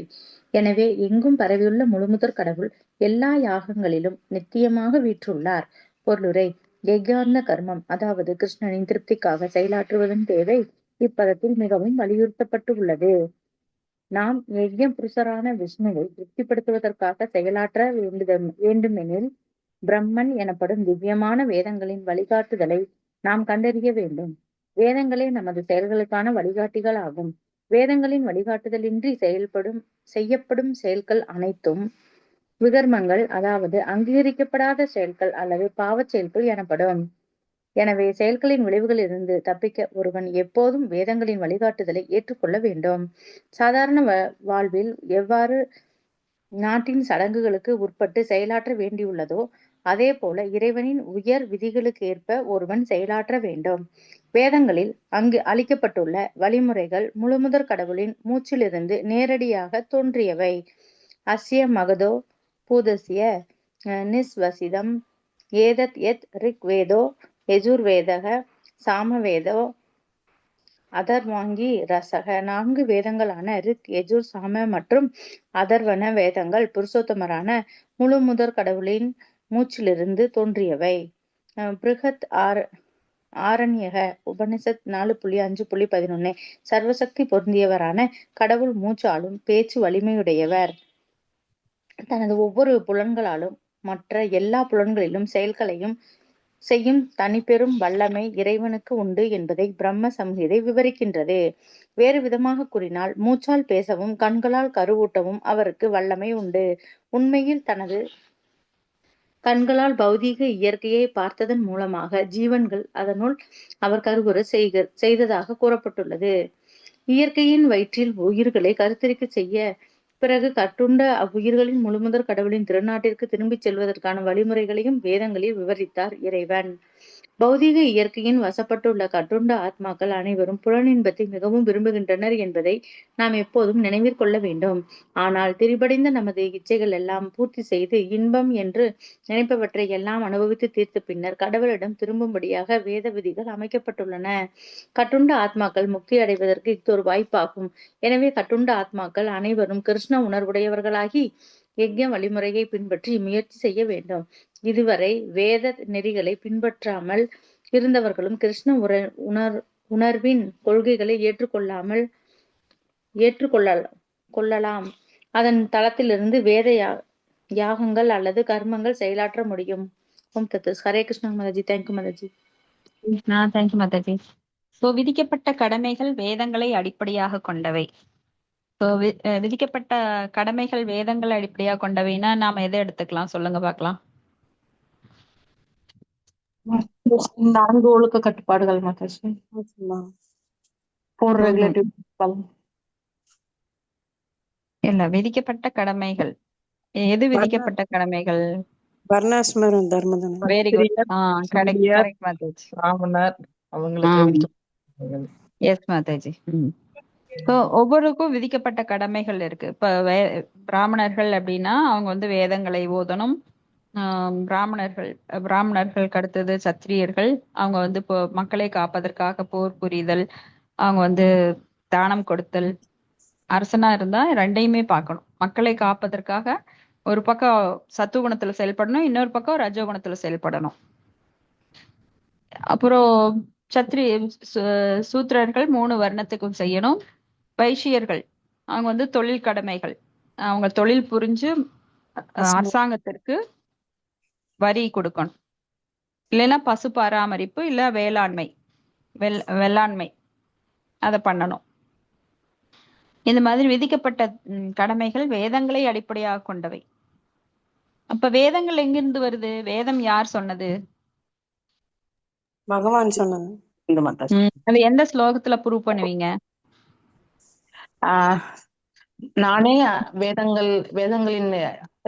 எனவே எங்கும் பரவியுள்ள முழுமுதற் கடவுள் எல்லா யாகங்களிலும் நித்தியமாக வீற்றுள்ளார். பொருளுரை. யஜ்ஞார்த்த கர்மம், அதாவது கிருஷ்ணனின் திருப்திக்காக செயலாற்றுவதன் தேவை இப்பதத்தில் மிகவும் வலியுறுத்தப்பட்டுள்ளது. நாம் யஜ்ஞ புருஷரான விஷ்ணுவை திருப்திப்படுத்துவதற்காக செயலாற்ற வேண்டுமெனில் பிரம்மன் எனப்படும் திவ்யமான வேதங்களின் வழிகாட்டுதலை நாம் கண்டறிய வேண்டும். வேதங்களே நமது செயல்களுக்கான வழிகாட்டிகள் ஆகும். வேதங்களின் வழிகாட்டுதலின்றி செய்யப்படும் செயல்கள் அனைத்தும் விகர்மங்கள், அதாவது அங்கீகரிக்கப்படாத செயல்கள் அல்லது பாவச் செயல்கள் எனப்படும். எனவே செயல்களின் விளைவுகளிலிருந்து தப்பிக்க ஒருவன் எப்போதும் வேதங்களின் வழிகாட்டுதலை ஏற்றுக்கொள்ள வேண்டும். சாதாரண வாழ்வில் எவ்வாறு நாட்டின் சடங்குகளுக்கு உட்பட்டு செயலாற்ற வேண்டியுள்ளதோ அதே போல இறைவனின் உயர் விதிகளுக்கு ஏற்ப ஒருவன் செயலாற்ற வேண்டும். வேதங்களில் அங்கு அளிக்கப்பட்டுள்ள வழிமுறைகள் முழுமுதற் கடவுளின் மூச்சிலிருந்து நேரடியாக தோன்றியவை. அஸ்ய மகதோ பூதஸ்ய நிஸ்வசிதம் ஏதத் யத் ரிக் வேதோ யஜுர்வேதக சாமவேதோ அதர்வாங்கி ரசக. 4 வேதங்களான ரிக், யஜுர், சாம மற்றும் அதர்வன வேதங்கள் புருஷோத்தமரான முழு முதற் கடவுளின் மூச்சிலிருந்து தோன்றியவை. பிருகத் ஆரண்யக உபனிஷத் 4.5.11 சர்வசக்தி பொருந்தியவரான கடவுள் மூச்சாலும் பேச்சு வலிமையுடையவர். தனது ஒவ்வொரு புலன்களாலும் மற்ற எல்லா புலன்களிலும் செயல்களையும் செய்யும் தனிப்பெரும் வல்லமை இறைவனுக்கு உண்டு என்பதை பிரம்ம சம்ஹிதை விவரிக்கின்றது. வேறு விதமாக கூறினால், மூச்சால் பேசவும் கண்களால் கருவூட்டவும் அவருக்கு வல்லமை உண்டு. உண்மையில் தனது கண்களால் பௌதீக இயற்கையை பார்த்ததன் மூலமாக ஜீவன்கள் அதனுள் அவர் கருவுற செய்ததாக கூறப்பட்டுள்ளது. இயற்கையின் வயிற்றில் உயிர்களை கருத்தரிக்க செய்ய பிறகு கட்டுண்ட அவ்வுயிர்களின் முழுமுதற் கடவுளின் திருநாட்டிற்கு திரும்பிச் செல்வதற்கான வழிமுறைகளையும் வேதங்களில் விவரித்தார் இறைவன். பௌதீக இயற்கையின் வசப்பட்டுள்ள கட்டுண்ட ஆத்மாக்கள் அனைவரும் புலனின்பத்தை மிகவும் விரும்புகின்றனர் என்பதை நாம் எப்போதும் நினைவில் கொள்ள வேண்டும். ஆனால் திரிபடைந்த நமது இச்சைகள் எல்லாம் பூர்த்தி செய்து இன்பம் என்று நினைப்பவற்றை எல்லாம் அனுபவித்து தீர்த்த பின்னர் கடவுளிடம் திரும்பும்படியாக வேத விதிகள் அமைக்கப்பட்டுள்ளன. கட்டுண்ட ஆத்மாக்கள் முக்தி அடைவதற்கு இது ஒரு வாய்ப்பாகும். எனவே கட்டுண்ட ஆத்மாக்கள் அனைவரும் கிருஷ்ண உணர்வுடையவர்களாகி யஜ்ஞ வழிமுறையை பின்பற்றி முயற்சி செய்ய வேண்டும். இதுவரை வேத நெறிகளை பின்பற்றாமல் இருந்தவர்களும் கிருஷ்ண உணர்வின் கொள்கைகளை ஏற்றுக்கொள்ளலாம். அதன் தளத்திலிருந்து வேத யாகங்கள் அல்லது கர்மங்கள் செயலாற்ற முடியும். ஓம் தத்து. ஹரே கிருஷ்ணா மாதாஜி. தேங்க்யூ மாதாஜி. தேங்க்யூ மாதாஜி. விதிக்கப்பட்ட கடமைகள் வேதங்களை அடிப்படையாக கொண்டவை. விதிக்கப்பட்ட கடமைகள் வேதங்களை அடிப்படையாக கொண்டவைன்னா நாம எதை எடுத்துக்கலாம்? சொல்லுங்க பார்க்கலாம். 4 ஒழுக்க கட்டுப்பாடுகள் மாதாஜி. இல்ல, விதிக்கப்பட்ட கடமைகள். எது விதிக்கப்பட்ட கடமைகள்? வர்ணாசிரமம் தர்மம். Very good. கரெக்ட் மாதாஜி. ராமனர் அவங்களுக்கு எஸ் மாதாஜி. ஒவ்வொருக்கும் விதிக்கப்பட்ட கடமைகள் இருக்கு. இப்ப பிராமணர்கள் அப்படின்னா அவங்க வேதங்களை ஓதணும். பிராமணர்களுக்கு அடுத்தது சத்திரியர்கள். அவங்க இப்போ மக்களை காப்பதற்காக போர் புரிதல், அவங்க தானம் கொடுத்தல். அரசனா இருந்தா ரெண்டையுமே பார்க்கணும். மக்களை காப்பதற்காக ஒரு பக்கம் சத்துவகுணத்துல செயல்படணும், இன்னொரு பக்கம் ரஜோகுணத்துல செயல்படணும். அப்புறம் சூத்திரர்கள் 3 வர்ணத்துக்கும் செய்யணும். வைசியர்கள் அவங்க தொழில் கடமைகள். அவங்க தொழில் புரிஞ்சு அரசாங்கத்திற்கு வரி கொடுக்கணும். இல்லைன்னா பசு பராமரிப்பு இல்ல வேளாண்மை வெள்ளாண்மை அதை பண்ணணும். இந்த மாதிரி விதிக்கப்பட்ட கடமைகள் வேதங்களை அடிப்படையாக கொண்டவை. அப்ப வேதங்கள் எங்கிருந்து வருது? வேதம் யார் சொன்னது? பகவான் சொன்னது. இந்த மாதாஜி. அது எந்த ஸ்லோகத்துல ப்ரூவ் பண்ணுவீங்க? ஆஹ் நானே வேதங்களின்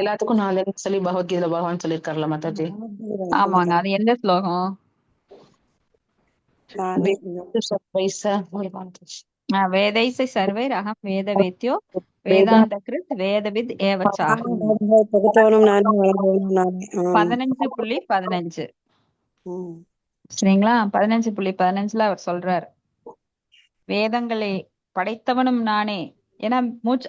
எல்லாத்துக்கும் நான் சொல்லி பகவத்கீதையில பகவான் சொல்லியிருக்காருல்ல மாதாஜி. ஆமாங்க, அது எந்த ஸ்லோகம்? நானே வேதைச சர்வைர் அகம் வேதவேத்யோ வேதாந்த கிருத் வேதவித் ஏவச்சா. 15.15 சரிங்களா? 15.15 அவர் சொல்றார், வேதங்களை படைத்தவனும் நானே. ஏன்னா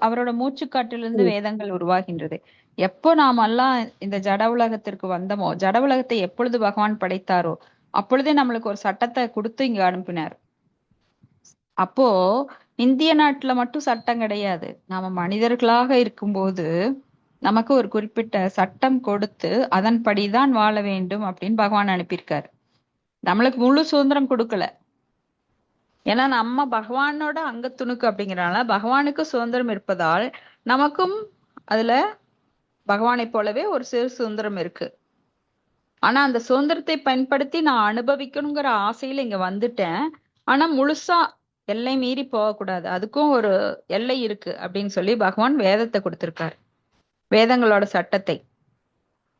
அவரோட மூச்சுக்காற்றிலிருந்து வேதங்கள் உருவாகின்றது. எப்போ நாம் எல்லாம் இந்த ஜட உலகத்திற்கு வந்தோமோ, ஜட உலகத்தை எப்பொழுது பகவான் படைத்தாரோ அப்பொழுதே நம்மளுக்கு ஒரு சட்டத்தை கொடுத்து இங்க அனுப்பினார். அப்போ இந்திய நாட்டுல மட்டும் சட்டம் கிடையாது. நாம மனிதர்களாக இருக்கும்போது நமக்கு ஒரு குறிப்பிட்ட சட்டம் கொடுத்து அதன்படிதான் வாழ வேண்டும் அப்படின்னு பகவான் அனுப்பியிருக்காரு. நம்மளுக்கு முழு சுதந்திரம் கொடுக்கல. ஏன்னா நம்ம பகவானோட அங்கத்துணுக்கு அப்படிங்கிறனால பகவானுக்கு சுதந்திரம் இருப்பதால் நமக்கும் அதுல பகவானை போலவே ஒரு சிறு சுதந்திரம் இருக்கு. ஆனா அந்த சுதந்திரத்தை பயன்படுத்தி நான் அனுபவிக்கணுங்கிற ஆசையில இங்க வந்துட்டேன். ஆனா முழுசா எல்லை மீறி போகக்கூடாது, அதுக்கும் ஒரு எல்லை இருக்கு அப்படின்னு சொல்லி பகவான் வேதத்தை கொடுத்திருக்காரு, வேதங்களோட சட்டத்தை.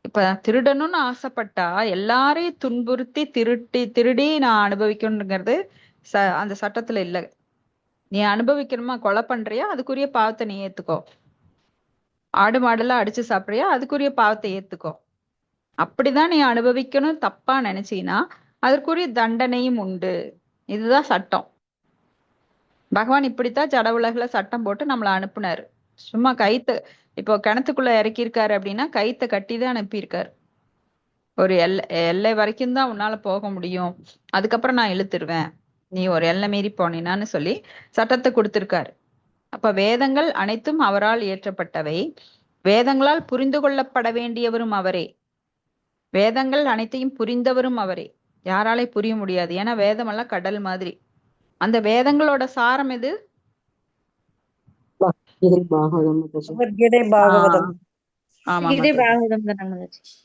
இப்ப திருடணும்னு ஆசைப்பட்டா எல்லாரையும் துன்புறுத்தி திருடி நான் அனுபவிக்கணுங்கிறது அந்த சட்டத்துல இல்ல. நீ அனுபவிக்கணுமா, கொலை பண்றியா, அதுக்குரிய பாவத்தை நீ ஏத்துக்கோ. ஆடு மாடெல்லாம் அடிச்சு சாப்பிடுறியா, அதுக்குரிய பாவத்தை ஏத்துக்கோ. அப்படிதான் நீ அனுபவிக்கணும் தப்பா நினைச்சீன்னா அதற்குரிய தண்டனையும் உண்டு. இதுதான் சட்டம். பகவான் இப்படித்தான் ஜட உலகுல சட்டம் போட்டு நம்மளை அனுப்புனாரு. சும்மா கைத்து இப்போ கிணத்துக்குள்ள இறக்கியிருக்காரு அப்படின்னா கைத்தை கட்டிதான் அனுப்பியிருக்காரு. ஒரு எல்லை வரைக்கும் தான் உன்னால போக முடியும், அதுக்கப்புறம் நான் இழுத்துருவேன், நீ ஒரு எல்லை மீறி போனீனான்னு சொல்லி சட்டத்தை கொடுத்திருக்காரு. அப்ப வேதங்கள் அனைத்தும் அவரால் இயற்றப்பட்டவை. வேதங்களால் புரிந்து கொள்ளப்பட வேண்டியவரும் அவரே. வேதங்கள் அனைத்தையும் புரிந்தவரும் அவரே. யாராலே புரிய முடியாது, ஏன்னா வேதமெல்லாம் கடல் மாதிரி. அந்த வேதங்களோட சாரம் எது?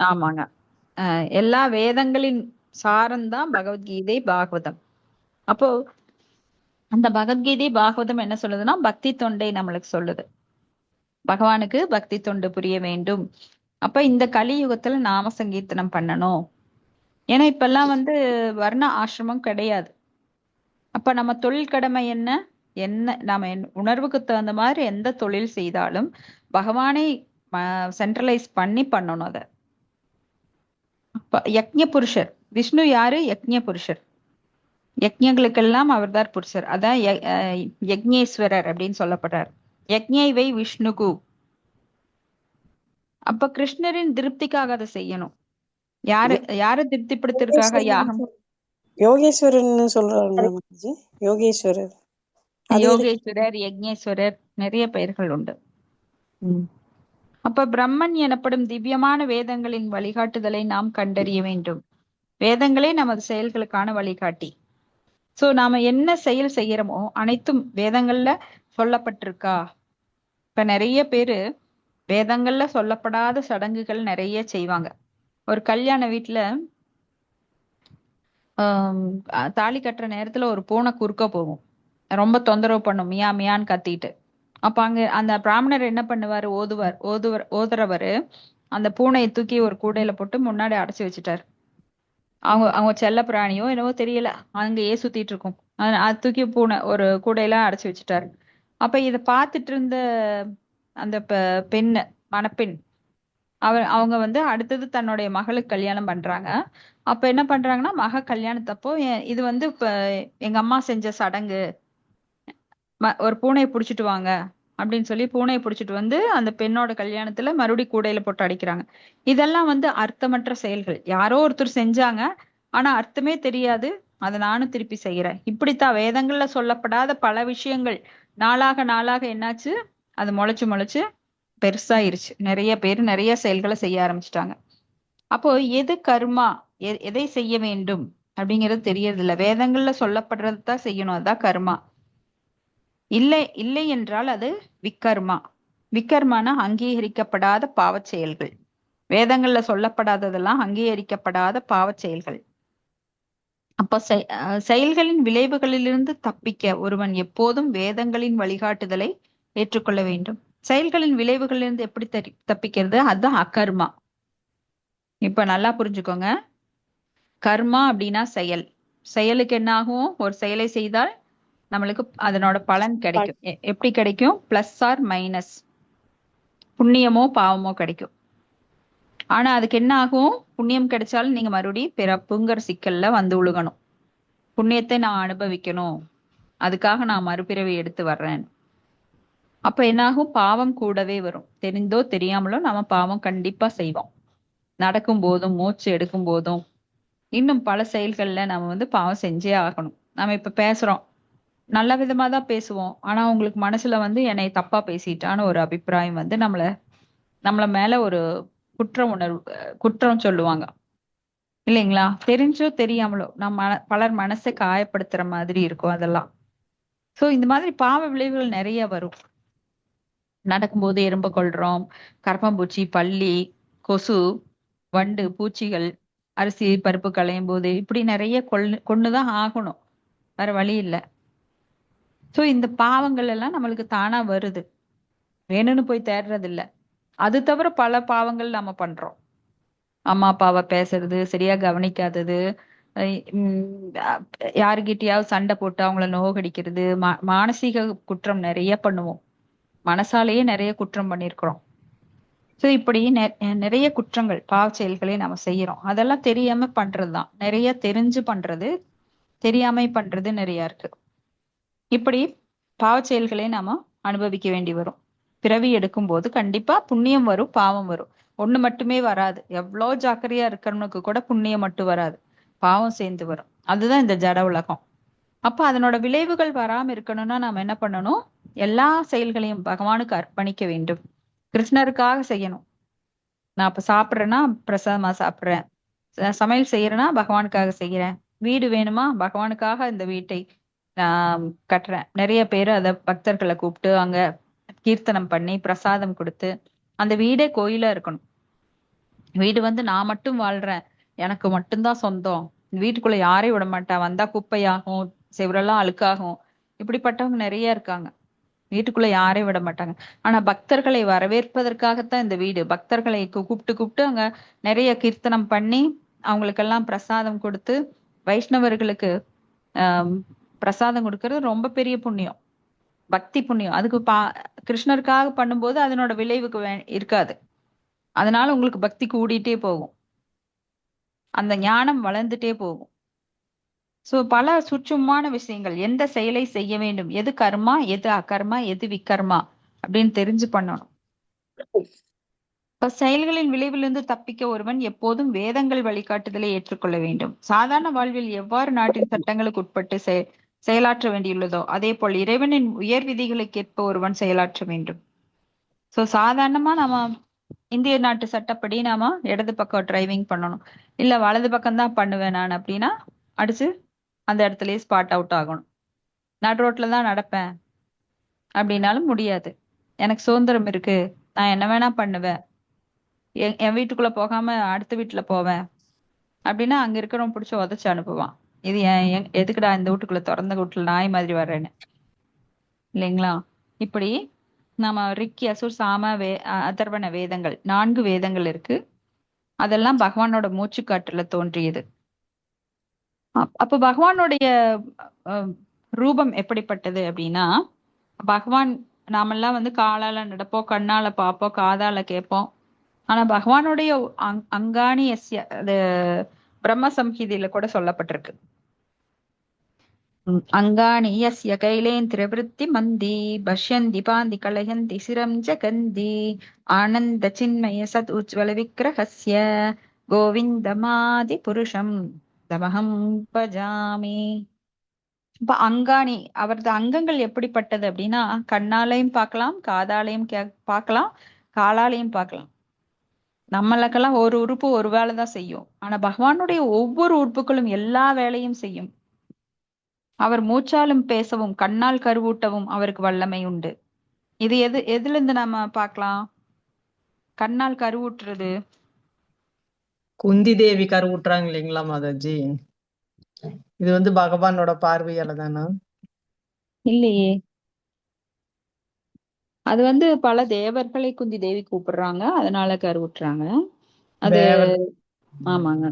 ஆமாங்க, எல்லா வேதங்களின் சாரம்தான் பகவத்கீதை பாகவதம். அப்போ அந்த பகவத்கீதை பாகவதம் என்ன சொல்லுதுன்னா பக்தி தொண்டை நம்மளுக்கு சொல்லுது. பகவானுக்கு பக்தி தொண்டு புரிய வேண்டும். அப்ப இந்த கலியுகத்துல நாம சங்கீர்த்தனம் பண்ணணும். ஏன்னா இப்பெல்லாம் வர்ண ஆசிரமம் கிடையாது. அப்ப நம்ம தொழில் கடமை என்ன நாம உணர்வுக்கு தகுந்த மாதிரி எந்த தொழில் செய்தாலும் பகவானை சென்ட்ரலைஸ் பண்ணி பண்ணணும். அத யக்ஞ புருஷர் விஷ்ணு யாரு? யக்ஞ புருஷர். யக்ஞங்களுக்கெல்லாம் அவர்தான் புருஷர். அதான் யக்ஞேஸ்வரர் அப்படின்னு சொல்லப்படுறார். யக்ஞை வை விஷ்ணுகு. அப்ப கிருஷ்ணரின் திருப்திக்காக அதை செய்யணும். யாரு திருப்திப்படுத்துறதுக்காக யாகம்? யோகேஸ்வரன் சொல்றாங்க. யோகேஸ்வரர், யோகேஸ்வரர், யக்ஞேஸ்வரர், நிறைய பெயர்கள் உண்டு. அப்ப பிரம்மன் எனப்படும் திவ்யமான வேதங்களின் வழிகாட்டுதலை நாம் கண்டறிய வேண்டும். வேதங்களே நமது செயல்களுக்கான வழிகாட்டி. சோ நாம என்ன செயல் செய்யறோமோ அனைத்தும் வேதங்கள்ல சொல்லப்பட்டிருக்கா? இப்ப நிறைய பேரு வேதங்கள்ல சொல்லப்படாத சடங்குகள் நிறைய செய்வாங்க. ஒரு கல்யாண வீட்டுல தாலி கட்டுற நேரத்துல ஒரு பூனை குறுக்க போகும், ரொம்ப தொந்தரவு பண்ணும், மியா மியான்னு கத்திட்டு. அப்ப அங்க அந்த பிராமணர் என்ன பண்ணுவாரு? ஓதுறவரு அந்த பூனையை தூக்கி ஒரு கூடையில போட்டு முன்னாடி அடைச்சு வச்சுட்டாரு. அவங்க செல்ல பிராணியோ என்னவோ தெரியல, அங்கேயே சுத்திட்டு இருக்கும். அது தூக்கி பூனை ஒரு கூடையெல்லாம் அடைச்சு வச்சுட்டாரு. அப்ப இத பாத்துட்டு இருந்த அந்த பெண்ணு, மணப்பெண், அவங்க அடுத்தது தன்னுடைய மகளுக்கு கல்யாணம் பண்றாங்க. அப்ப என்ன பண்றாங்கன்னா, மக கல்யாணத்தப்போ இது இப்ப எங்க அம்மா செஞ்ச சடங்கு, ஒரு பூனையை புடிச்சிட்டு வாங்க அப்படின்னு சொல்லி பூனையை புடிச்சிட்டு அந்த பெண்ணோட கல்யாணத்துல மறுபடியும் கூடையில போட்டு அடிக்கிறாங்க. இதெல்லாம் அர்த்தமற்ற செயல்கள். யாரோ ஒருத்தர் செஞ்சாங்க, ஆனா அர்த்தமே தெரியாது, அதை நானும் திருப்பி செய்யறேன். இப்படித்தான் வேதங்கள்ல சொல்லப்படாத பல விஷயங்கள் நாளாக என்னாச்சு, அது முளைச்சு பெருசாயிருச்சு. நிறைய பேர் நிறைய செயல்களை செய்ய ஆரம்பிச்சிட்டாங்க. அப்போ எது கர்மா, எதை செய்ய வேண்டும், அப்படிங்கிறது தெரியறது இல்ல. வேதங்கள்ல சொல்லப்படுறது தான் செய்யணும், அதான் கர்மா. இல்லை இல்லை என்றால் அது விக்கர்மா. விக்கர்மானா அங்கீகரிக்கப்படாத பாவச் செயல்கள். வேதங்கள்ல சொல்லப்படாததெல்லாம் அங்கீகரிக்கப்படாத பாவச் செயல்கள். அப்ப செயல்களின் விளைவுகளிலிருந்து தப்பிக்க ஒருவன் எப்போதும் வேதங்களின் வழிகாட்டுதலை ஏற்றுக்கொள்ள வேண்டும். செயல்களின் விளைவுகளிலிருந்து எப்படி தப்பிக்கிறது? அதுதான் அகர்மா. இப்ப நல்லா புரிஞ்சுக்கோங்க. கர்மா அப்படின்னா செயல். செயலுக்கு என்ன ஆகும்? ஒரு செயலை செய்தால் நம்மளுக்கு அதனோட பலன் கிடைக்கும். எப்படி கிடைக்கும்? பிளஸ் ஆர் மைனஸ், புண்ணியமோ பாவமோ கிடைக்கும். ஆனா அதுக்கு என்ன ஆகும்? புண்ணியம் கிடைச்சாலும் நீங்க மறுபடியும் பிறப்புங்கிற சிக்கல்ல வந்து விழுகணும். புண்ணியத்தை நான் அனுபவிக்கணும், அதுக்காக நான் மறுபிறவி எடுத்து வர்றேன். அப்ப என்னாகும்? பாவம் கூடவே வரும். தெரிந்தோ தெரியாமலோ நம்ம பாவம் கண்டிப்பா செய்வோம். நடக்கும் போதும், மூச்சு எடுக்கும் போதும், இன்னும் பல செயல்கள்ல நம்ம பாவம் செஞ்சே ஆகணும். நம்ம இப்ப பேசுறோம், நல்ல விதமா தான் பேசுவோம். ஆனா உங்களுக்கு மனசுல என்னை தப்பா பேசிட்டான்னு ஒரு அபிப்பிராயம் நம்மள மேல ஒரு குற்ற உணர்வு, குற்றம் சொல்லுவாங்க இல்லைங்களா? தெரிஞ்சோ தெரியாமலோ நம்ம பலர் மனசை காயப்படுத்துற மாதிரி இருக்கும் அதெல்லாம். சோ இந்த மாதிரி பாவ விளைவுகள் நிறைய வரும். நடக்கும்போது எறும்ப கொள்றோம், கரப்பான்பூச்சி, பல்லி, கொசு, வண்டு, பூச்சிகள், அரிசி பருப்பு களையும் போது இப்படி நிறைய கொன்னுதான் ஆகணும், வேற வழி இல்ல. சோ இந்த பாவங்கள் எல்லாம் நம்மளுக்கு தானா வருது, வேணும்னு போய் தேடுறது இல்ல. அது தவிர பல பாவங்கள் நம்ம பண்றோம். அம்மா அப்பாவை பேசுறது, சரியா கவனிக்காதது, யாருகிட்டயாவது சண்டை போட்டு அவங்கள நோகடிக்கிறது, மானசீக குற்றம் நிறைய பண்ணுவோம். மனசாலேயே நிறைய குற்றம் பண்ணிருக்கிறோம். சோ இப்படி நிறைய குற்றங்கள், பாவ செயல்களை நம்ம செய்யறோம். அதெல்லாம் தெரியாம பண்றதுதான். நிறைய தெரிஞ்சு பண்றது, தெரியாம பண்றது நிறைய இருக்கு. இப்படி பாவ செயல்களை நாம அனுபவிக்க வேண்டி வரும். பிறவி எடுக்கும் போது கண்டிப்பா புண்ணியம் வரும், பாவம் வரும். ஒண்ணு மட்டுமே வராது. எவ்வளவு ஜாக்கிரதையா இருக்கிறவனுக்கு கூட புண்ணியம் மட்டும் வராது, பாவம் சேர்ந்து வரும். அதுதான் இந்த ஜட உலகம். அப்ப அதனோட விளைவுகள் வராம இருக்கணும்னா நாம என்ன பண்ணணும்? எல்லா செயல்களையும் பகவானுக்கு அர்ப்பணிக்க வேண்டும். கிருஷ்ணருக்காக செய்யணும். நான் இப்ப சாப்பிட்றேன்னா பிரசாதமா சாப்பிட்றேன், சமையல் செய்யறேன்னா பகவானுக்காக செய்யறேன், வீடு வேணுமா பகவானுக்காக இந்த வீட்டை நான் கட்டுறேன். நிறைய பேர் அத பக்தர்களை கூப்பிட்டு அங்க கீர்த்தனம் பண்ணி பிரசாதம் கொடுத்து அந்த வீடே கோயிலா இருக்கணும். வீடு நான் மட்டும் வாழ்றேன், எனக்கு மட்டும்தான் சொந்தம், வீட்டுக்குள்ள யாரையும் விட மாட்டேன், வந்தா குப்பையாகும், செவரெல்லாம் அழுக்காகும், இப்படிப்பட்டவங்க நிறைய இருக்காங்க. வீட்டுக்குள்ள யாரையும் விட மாட்டாங்க. ஆனா பக்தர்களை வரவேற்பதற்காகத்தான் இந்த வீடு. பக்தர்களை கூப்பிட்டு கூப்பிட்டு அங்க நிறைய கீர்த்தனம் பண்ணி அவங்களுக்கெல்லாம் பிரசாதம் கொடுத்து, வைஷ்ணவர்களுக்கு ஆஹ் பிரசாதம் கொடுக்கறது ரொம்ப பெரிய புண்ணியம், பக்தி புண்ணியம். அதுக்கு கிருஷ்ணருக்காக பண்ணும்போது அதனோட விளைவுக்கு இருக்காது. அதனால உங்களுக்கு பக்தி கூடிட்டே போகும், அந்த ஞானம் வளர்ந்துட்டே போகும். சோ பல சூட்சுமமான விஷயங்கள், எந்த செயலை செய்ய வேண்டும், எது கர்மா, எது அகர்மா, எது விக்கர்மா அப்படின்னு தெரிஞ்சு பண்ணணும். இப்ப செயல்களின் விளைவிலிருந்து தப்பிக்க ஒருவன் எப்போதும் வேதங்கள் வழிகாட்டுதலை ஏற்றுக்கொள்ள வேண்டும். சாதாரண வாழ்வில் எவ்வாறு நாட்டின் சட்டங்களுக்கு உட்பட்டு செயலாற்ற வேண்டியுள்ளதோ அதே போல் இறைவனின் உயர் விதிகளுக்கு ஏற்ப ஒருவன் செயலாற்ற வேண்டும். சோ சாதாரணமா நம்ம இந்திய நாட்டு சட்டப்படி நாம இடது பக்கம் டிரைவிங் பண்ணணும், இல்ல வலது பக்கம் தான் பண்ணுவேன் நான் அப்படின்னா அடிச்சு அந்த இடத்துலயே ஸ்பாட் அவுட் ஆகணும். நடு ரோட்ல தான் நடப்பேன் அப்படின்னாலும் முடியாது. எனக்கு சுதந்திரம் இருக்கு, நான் என்ன வேணா பண்ணுவேன், என் வீட்டுக்குள்ள போகாம அடுத்த வீட்டுல போவேன் அப்படின்னா அங்க இருக்கிறவன் பிடிச்ச உதச்சு அனுப்புவான். இது எதுக்குடா இந்த வீட்டுக்குள்ள திறந்த வீட்டுல நாய் மாதிரி வர்றேன்னு, இல்லைங்களா? இப்படி நம்ம ரிக்கி, அசுர், சாம, அதர்வண வேதங்கள் 4 வேதங்கள் இருக்கு. அதெல்லாம் பகவானோட மூச்சுக்காற்றுல தோன்றியது. அப்ப பகவானுடைய ரூபம் எப்படிப்பட்டது அப்படின்னா, பகவான் நாமெல்லாம் காலால நடப்போம், கண்ணால பார்ப்போம், காதால கேட்போம். ஆனா பகவானுடைய அங்காணி அது பிரம்ம சம்ஹிதையில கூட சொல்லப்பட்டிருக்கு. அங்காணி யஸ்ய கைலேந்திர விருத்தி மந்தி பஷ்யந்தி பாந்தி கலயந்தி சிரம் ஜகந்தி ஆனந்த சின்மய சத் உஜ்வல விக்கிரகஸ்ய கோவிந்தமாதி புருஷம் தமஹம் பஜாமி. இப்ப அங்காணி, அவரது அங்கங்கள் எப்படிப்பட்டது அப்படின்னா, கண்ணாலையும் பார்க்கலாம், காதாலையும் பார்க்கலாம், காலாலையும் பார்க்கலாம். நம்மளுக்கெல்லாம் ஒரு உறுப்பு ஒரு வேலை தான் செய்யும். ஆனா பகவானுடைய ஒவ்வொரு உறுப்புகளும் எல்லா வேலையும் செய்யும். அவர் மூச்சாலும் பேசவும் கண்ணால் கருவூட்டவும் அவருக்கு வல்லமை உண்டு. இது எதுல இருந்து நாம பார்க்கலாம்? கண்ணால் கருவூட்டுறது குந்தி தேவி கருவுட்டுறாங்க இல்லைங்களா மாதாஜி? இது வந்து பகவானோட பார்வையால தானா? இல்லையே. அது வந்து பல தேவர்களை குந்தி தேவி கூப்பிடுறாங்க, அதனால கருவுட்டுறாங்க. அது தேவர் ஆமாங்க.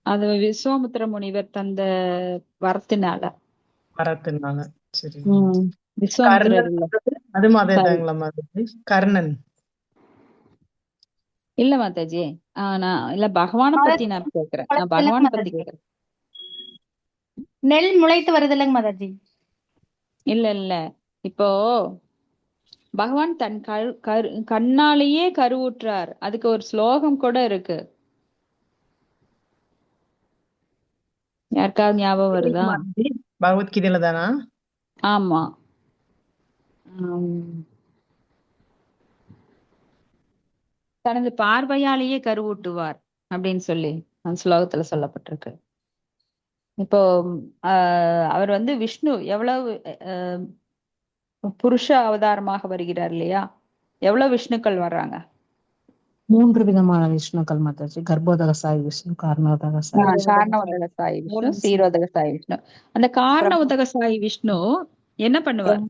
அது விஸ்வாமித்திர முனிவர் தந்த வரத்தினால. வரத்தினால. சரி. விஸ்வாமித்திரர் கர்ணன் இல்ல. அது மாதிரி Sorry. தாங்களா மாதாஜி? கர்ணன் இல்ல மாதாஜி. நான் இல்ல பகவானை பத்தி நான் கேக்குறேன். நான் பகவானை பத்தி கேக்குறேன். நெல் முளைத்து வருது இல்லைங்க மாதாஜி? இல்ல இல்ல. இப்போ பகவான் தன் கண்ணாலேயே கருவுற்றார். அதுக்கு ஒரு ஸ்லோகம் கூட இருக்கு. யாருக்காவது ஞாபகம் வருதா? மாதாஜி, பகவத்கீதையில தானா? ஆமா. உம், தனது பார்வையாலேயே கருவூட்டுவார் அப்படின்னு சொல்லி அந்த ஸ்லோகத்துல சொல்லப்பட்டிருக்கு. இப்போ அவர் வந்து விஷ்ணு எவ்வளவு புருஷ அவதாரமாக வருகிறார் இல்லையா? எவ்வளவு விஷ்ணுக்கள் வர்றாங்க? 3 விதமான விஷ்ணுக்கள் மாதாஜி. கர்ப்போதக சாய் விஷ்ணு, காரணோதக சாய் விஷ்ணு. காரணோதக சாய் விஷ்ணு, சீரோதக சாய் விஷ்ணு. அந்த காரணோதக சாய் விஷ்ணு என்ன பண்ணுவார்?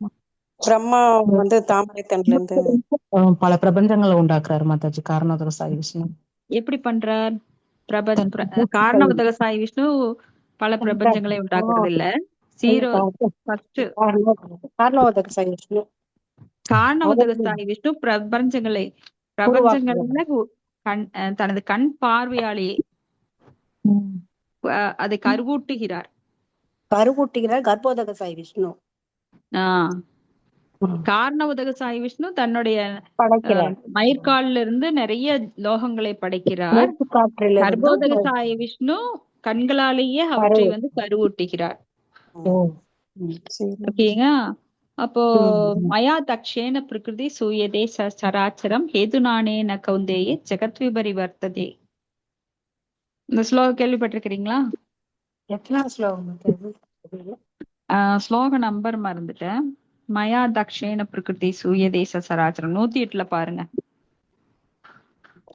பிரம்மா வந்து தாமரை தண்டுல இருந்து பல பிரபஞ்சங்களை உண்டாக்குறாரு மாதாஜி காரணோதக சாய் விஷ்ணு. எப்படி பண்றார்? காரணோதக சாய் விஷ்ணு பல பிரபஞ்சங்களை உண்டாக்குறது இல்ல. காரணோதக சாய் விஷ்ணு காரணோதக சாய் விஷ்ணு பிரபஞ்சங்களை தனது கண் பார்வையாலேயே அதை கருவூட்டுகிறார். கர்ப்போதக சாய் விஷ்ணு. காரணோதக சாய் விஷ்ணு தன்னுடைய மயிர்கால்ல இருந்து நிறைய லோகங்களை படைக்கிறார். கர்ப்போதக சாய் விஷ்ணு கண்களாலேயே அவற்றை வந்து கருவூட்டுகிறார். ஓகேங்க. அப்போ மயா தக்ஷேன பிரகிருதி சூயதே சராச்சரம் ஹேதுநானேன கௌந்தேயே ஜெகத் விபரிவர்த்ததே. இந்த ஸ்லோகம் கேள்விப்பட்டிருக்கிறீங்களா? எத்தனாவது ஸ்லோகம்? ஸ்லோக நம்பர் மறந்துட்டேன். மயா தக்ஷேன பிரகிருதி சூயதேச சராச்சரம் 108ல பாருங்க.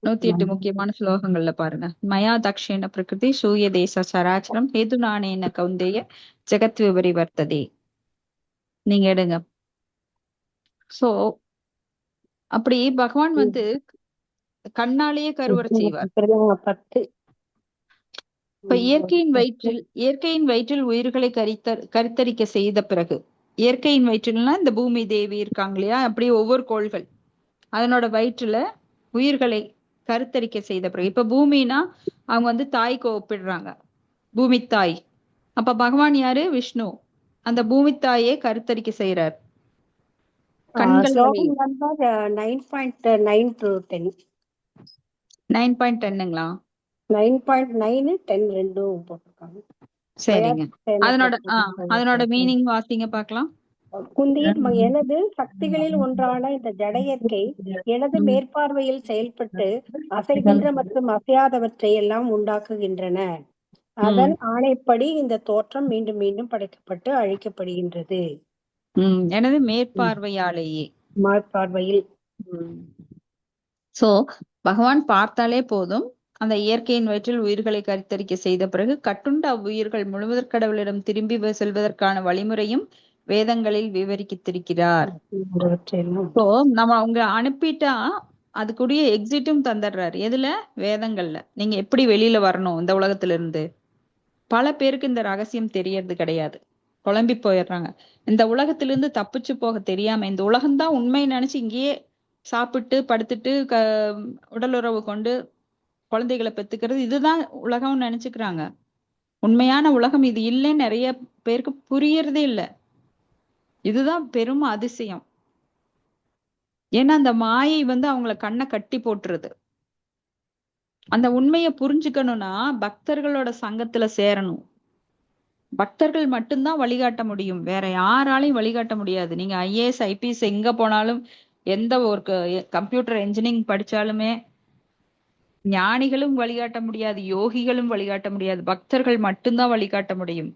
108 முக்கியமான ஸ்லோகங்கள்ல பாருங்க. மயா தக்ஷேன பிரகிருதி சூயதேச சராச்சரம் ஹேதுநானேன கௌந்தேய ஜெகத் விபரிவர்த்ததே. நீங்க எடுங்க. சோ அப்படி பகவான் வந்து கண்ணாலேயே கருவறை செய்வார். இப்ப இயற்கையின் வயிற்றில் உயிர்களை கருத்தரிக்க செய்த பிறகு, இயற்கையின் வயிற்றுலன்னா இந்த பூமி தேவி இருக்காங்க இல்லையா, அப்படியே ஒவ்வொரு கோள்கள் அதனோட வயிற்றுல உயிர்களை கருத்தரிக்க செய்த பிறகு, இப்ப பூமினா அவங்க வந்து தாய்க்கு ஒப்பிடுறாங்க, பூமி தாய். அப்ப பகவான் யாரு? விஷ்ணு. அந்த பூமி தாயே கருத்தரிக்க செய்யறார். கண்கள் 9.10ங்களா? 9.9 10 ரெண்டும் போட்டிருக்காங்க. சரிங்க. அதனோட மீனிங் வாசிங்க பார்க்கலாம். குந்தியின் எனது சக்திகளில் ஒன்றான இந்த ஜடையற்கை எனது மேற்பார்வையில் செயல்பட்டு அசைகின்ற மற்றும் அசையாதவற்றை எல்லாம் உண்டாக்குகின்றன. அதன் ஆணைப்படி இந்த தோற்றம் மீண்டும் மீண்டும் படைக்கப்பட்டு அழிக்கப்படுகின்றது. எனது மேற்பார்வையாலேயே. மேற்பார்வையில். சோ பகவான் பார்த்தாலே போதும், அந்த இயற்கையின் வயிற்றில் உயிர்களை கருத்தரிக்க செய்த பிறகு கட்டுண்ட அவ்வுயிர்கள் முழுவதற் கடவுளிடம் திரும்பி செல்வதற்கான வழிமுறையும் வேதங்களில் விவரித்திருக்கிறார். சோ நம்ம அவங்க அனுப்பிட்டா அதுக்குரிய எக்ஸிட்டும் தந்துடுறாரு. எதுல? வேதங்கள்ல. நீங்க எப்படி வெளியில வரணும் இந்த உலகத்துல இருந்து. பல பேருக்கு இந்த ரகசியம் தெரியறது கிடையாது, குழம்பி போயிடுறாங்க. இந்த உலகத்திலிருந்து தப்பிச்சு போக தெரியாம, இந்த உலகம்தான் உண்மை நினைச்சு இங்கேயே சாப்பிட்டு படுத்துட்டு உடலுறவு கொண்டு குழந்தைகளை பெத்துக்கிறது, இதுதான் உலகம் நினைச்சுக்கிறாங்க. உண்மையான உலகம் இது இல்லைன்னு நிறைய பேருக்கு புரியறதே இல்லை. இதுதான் பெரும் அதிசயம். ஏன்னா அந்த மாயை வந்து அவங்கள கண்ணை கட்டி போட்டுருது. அந்த உண்மையை புரிஞ்சுக்கணும்னா பக்தர்களோட சங்கத்துல சேரணும். பக்தர்கள் மட்டும்தான் வழிகாட்ட முடியும், வேற யாராலையும் வழிகாட்ட முடியாது. நீங்க IAS IPS எங்க போனாலும், எந்த ஒரு கம்ப்யூட்டர் இன்ஜினியரிங் படிச்சாலுமே, ஞானிகளும் வழிகாட்ட முடியாது, யோகிகளும் வழிகாட்ட முடியாது, பக்தர்கள் மட்டும்தான் வழிகாட்ட முடியும்.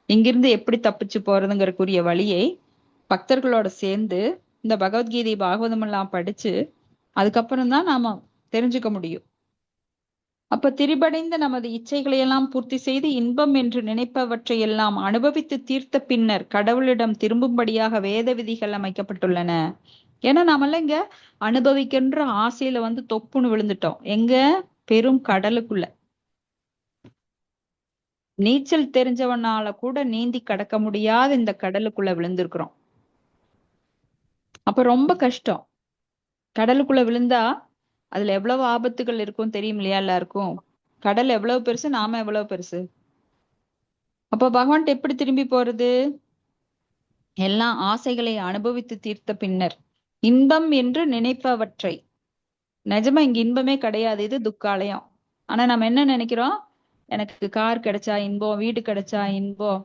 இங்கிருந்து எப்படி தப்பிச்சு போறதுங்கிறக்குரிய வழியை பக்தர்களோட சேர்ந்து இந்த பகவத்கீதை பாகவதம் எல்லாம் படிச்சு அதுக்கப்புறம் தான் நாம தெரிஞ்சுக்க முடியும். அப்ப திரிபடைந்த நமது இச்சைகளை எல்லாம் பூர்த்தி செய்து இன்பம் என்று நினைப்பவற்றை எல்லாம் அனுபவித்து தீர்த்த பின்னர் கடவுளிடம் திரும்பும்படியாக வேத விதிகள் அமைக்கப்பட்டுள்ளன. ஏன்னா நாமெல்லாம் இங்க அனுபவிக்கின்ற ஆசையில தொப்புன்னு விழுந்துட்டோம். எங்க? பெரும் கடலுக்குள்ள. நீச்சல் தெரிஞ்சவனால கூட நீந்தி கடக்க முடியாத இந்த கடலுக்குள்ள விழுந்திருக்கிறோம். அப்ப ரொம்ப கஷ்டம். கடலுக்குள்ள விழுந்தா அதுல எவ்வளவு ஆபத்துகள் இருக்கும் தெரியும் இல்லையா எல்லாருக்கும்? கடல் எவ்வளவு பெருசு, நாம எவ்வளவு பெருசு. அப்ப பகவான்கிட்ட எப்படி திரும்பி போறது? எல்லா ஆசைகளை அனுபவித்து தீர்த்த பின்னர் இன்பம் என்று நினைப்பவற்றை. நிஜமா இங்க இன்பமே கிடையாது, இது துக்காலயம். ஆனா நம்ம என்ன நினைக்கிறோம்? எனக்கு கார் கிடைச்சா இன்பம், வீடு கிடைச்சா இன்பம்,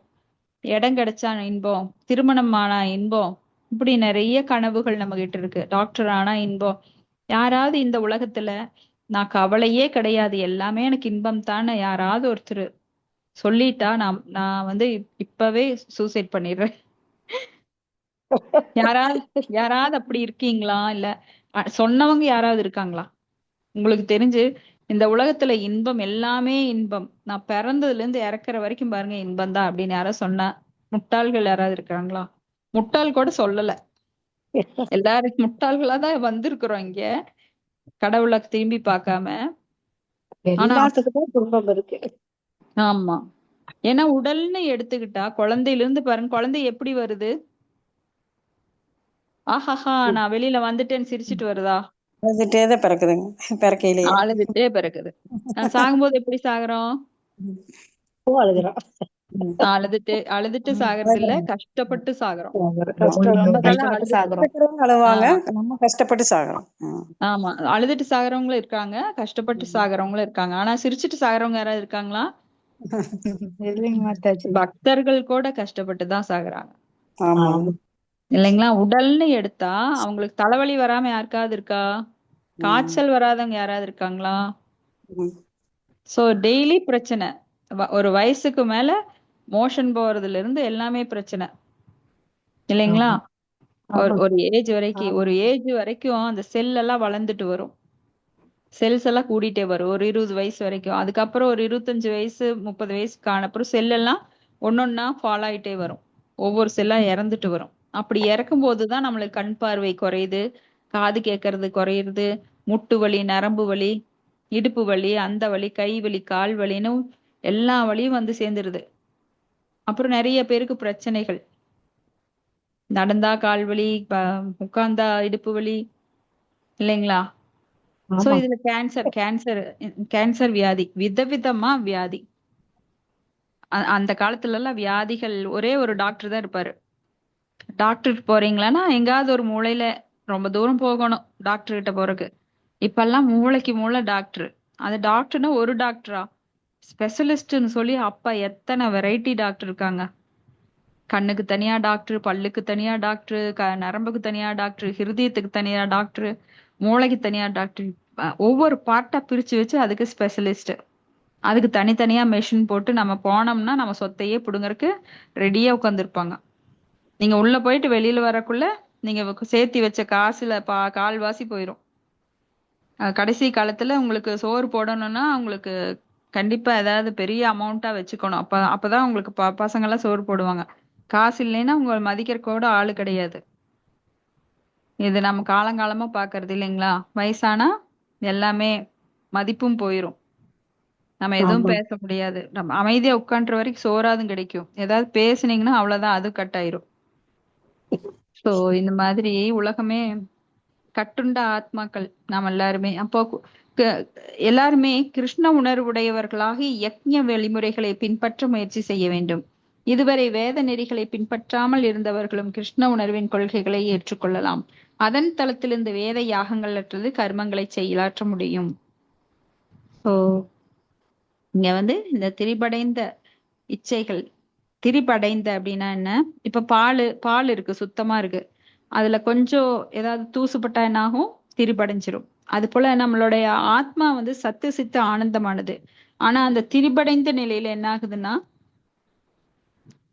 இடம் கிடைச்சா இன்பம், திருமணம் ஆனா இன்பம், இப்படி நிறைய கனவுகள் நம்ம கிட்ட இருக்கு. டாக்டர் ஆனா இன்பம். யாராவது இந்த உலகத்துல நான் கவலையே கிடையாது, எல்லாமே எனக்கு இன்பம் தானே யாராவது ஒருத்தர் சொல்லிட்டா நான் இப்பவே சூசைட் பண்ணிடுறேன். யாராவது அப்படி இருக்கீங்களா? இல்ல சொன்னவங்க யாராவது இருக்காங்களா? உங்களுக்கு தெரிஞ்சு இந்த உலகத்துல இன்பம் எல்லாமே இன்பம், நான் பிறந்ததுல இருந்து இறக்குற வரைக்கும் பாருங்க இன்பம் தான் அப்படின்னு யாராவது சொன்னா முட்டாள்கள் யாராவது இருக்காங்களா? முட்டாள் கூட சொல்லல. எல்லாரும் முட்டாள்களா தான் வந்திருக்கிறோம் இங்க, கடவுளை திரும்பி பார்க்காம. ஆனா எல்லாத்துக்குமே துன்பம் இருக்கு. ஆமா, ஏன்னா உடல்னு எடுத்துக்கிட்டா குழந்தையில இருந்து பாருங்க, குழந்தை எப்படி வருது? ஆஹாஹா நான் வெளியில வந்துட்டேன்னு சிரிச்சிட்டு வருதா? அழுதுட்டேதான் பிறக்குதுங்க, பிறக்கையிலேயே. அழுதுட்டே பிறக்குது. சாகும்போது எப்படி சாகுறோம்? அழுகிறோம். அழுதுட்டு சாகிறது இல்ல, கஷ்டப்பட்டு சாகுறோம். ரொம்ப நம்மளால கஷ்டப்பட்டு சாகுறோம். கஷ்டப்படுறவங்க அழுவாங்க, ஆமா நம்ம கஷ்டப்பட்டு சாகுறோம். ஆமா, அழுதுட்டு சாகுறவங்களும் இருக்காங்க, கஷ்டப்பட்டு சாகுறவங்களும் இருக்காங்க. ஆனா சிரிச்சிட்டு சாகுறவங்க யாராவது இருக்காங்களா? இல்லைங்க மாதாஜி. பக்தர்கள் கூட கஷ்டப்பட்டு தான் சாகுறாங்க ஆமா. இல்லைங்களா? உடல்னு எடுத்தா அவங்களுக்கு தலைவலி வராம யாருக்காவது இருக்கா? காய்ச்சல் வராதவங்க யாராவது இருக்காங்களா? ம். சோ டெய்லி பிரச்சனை. ஒரு வயசுக்கு மேல மோஷன் போறதுல இருந்து எல்லாமே பிரச்சனை இல்லைங்களா? ஒரு ஏஜ் வரைக்கும் அந்த செல் எல்லாம் வளர்ந்துட்டு வரும், செல்ஸ் எல்லாம் கூடிட்டே வரும் ஒரு 20 வயசு வரைக்கும். அதுக்கப்புறம் ஒரு 25 வயசு 30 வயசுக்கு ஆனப்புறம் செல் எல்லாம் ஒன்னொன்னா ஃபால் ஆயிட்டே வரும், ஒவ்வொரு செல்லா இறந்துட்டு வரும். அப்படி இறக்கும் போதுதான் நம்மளுக்கு கண் பார்வை குறையுது, காது கேட்கறது குறையுது, முட்டு வலி, நரம்பு வலி, இடுப்பு வலி, அந்த வலி, கை வலி, கால் வலின்னு எல்லா வலியும் சேர்ந்துருது. அப்புறம் நிறைய பேருக்கு பிரச்சனைகள், நடந்தா கால் வலி, உட்கார்ந்தா இடுப்பு வலி இல்லைங்களா? சோ இதுல கேன்சர் வியாதி, விதவிதமா வியாதி. அந்த காலத்துல எல்லாம் வியாதிகள் ஒரே ஒரு டாக்டர் தான் இருப்பாரு. டாக்டர் போறீங்களான்னா எங்காவது ஒரு மூலையில ரொம்ப தூரம் போகணும் டாக்டர் கிட்ட போறதுக்கு. இப்பெல்லாம் மூளைக்கு மூளை டாக்டர். அது டாக்டர்னா ஒரு டாக்டரா? ஸ்பெஷலிஸ்ட்னு சொல்லி அப்ப எத்தனை வெரைட்டி டாக்டர் இருக்காங்க. கண்ணுக்கு தனியா டாக்டர், பல்லுக்கு தனியா டாக்டர், நரம்புக்கு தனியா டாக்டர், ஹிருதயத்துக்கு தனியா டாக்டர், மூளைக்கு தனியா டாக்டர். ஒவ்வொரு பார்ட்டா பிரிச்சு வச்சு அதுக்கு ஸ்பெஷலிஸ்ட். அதுக்கு தனித்தனியா மெஷின் போட்டு நம்ம போனோம்னா நம்ம சொத்தையே புடுங்கறதுக்கு ரெடியா உட்காந்துருப்பாங்க. நீங்க உள்ள போயிட்டு வெளியில வரக்குள்ள நீங்க சேர்த்தி வச்ச காசுல கால்வாசி போயிரும். கடைசி காலத்துல உங்களுக்கு சோறு போடணும்னா உங்களுக்கு கண்டிப்பா ஏதாவது பெரிய அமௌண்டா வச்சுக்கணும். அப்பதான் உங்களுக்கு பசங்க எல்லாம் சோறு போடுவாங்க. காசு இல்லைன்னா உங்களை மதிக்கிற கூட ஆளு கிடையாது. இது நம்ம காலங்காலமா பாக்குறது இல்லைங்களா? வயசானா எல்லாமே மதிப்பும் போயிரும், நம்ம எதுவும் பேச முடியாது. நம்ம அமைதியா உட்காண்ற வரைக்கும் சோறாதும் கிடைக்கும், ஏதாவது பேசுனீங்கன்னா அவ்வளவுதான், அது கட் ஆயிரும். சோ இந்த மாதிரி உலகமே கட்டுண்ட ஆத்மாக்கள் நாம் எல்லாருமே. அப்போ எல்லாருமே கிருஷ்ண உணர்வுடையவர்களாக யக்ஞ வழிமுறைகளை பின்பற்ற முயற்சி செய்ய வேண்டும். இதுவரை வேத நெறிகளை பின்பற்றாமல் இருந்தவர்களும் கிருஷ்ண உணர்வின் கொள்கைகளை ஏற்றுக்கொள்ளலாம். அதன் தளத்திலிருந்து வேத யாகங்கள் அற்றது கர்மங்களை செயலாற்ற முடியும். ஓ இங்க இந்த திரிபடைந்த இச்சைகள், திரிபடைந்த அப்படின்னா என்ன? இப்ப பால் இருக்கு, சுத்தமா இருக்கு, அதுல கொஞ்சம் ஏதாவது தூசுப்பட்டா என்ன ஆகும்? திரிபடைஞ்சிரும். அது போல நம்மளுடைய ஆத்மா வந்து சத்து சித்து ஆனந்தமானது. ஆனா அந்த திரிபடைந்த நிலையில என்ன ஆகுதுன்னா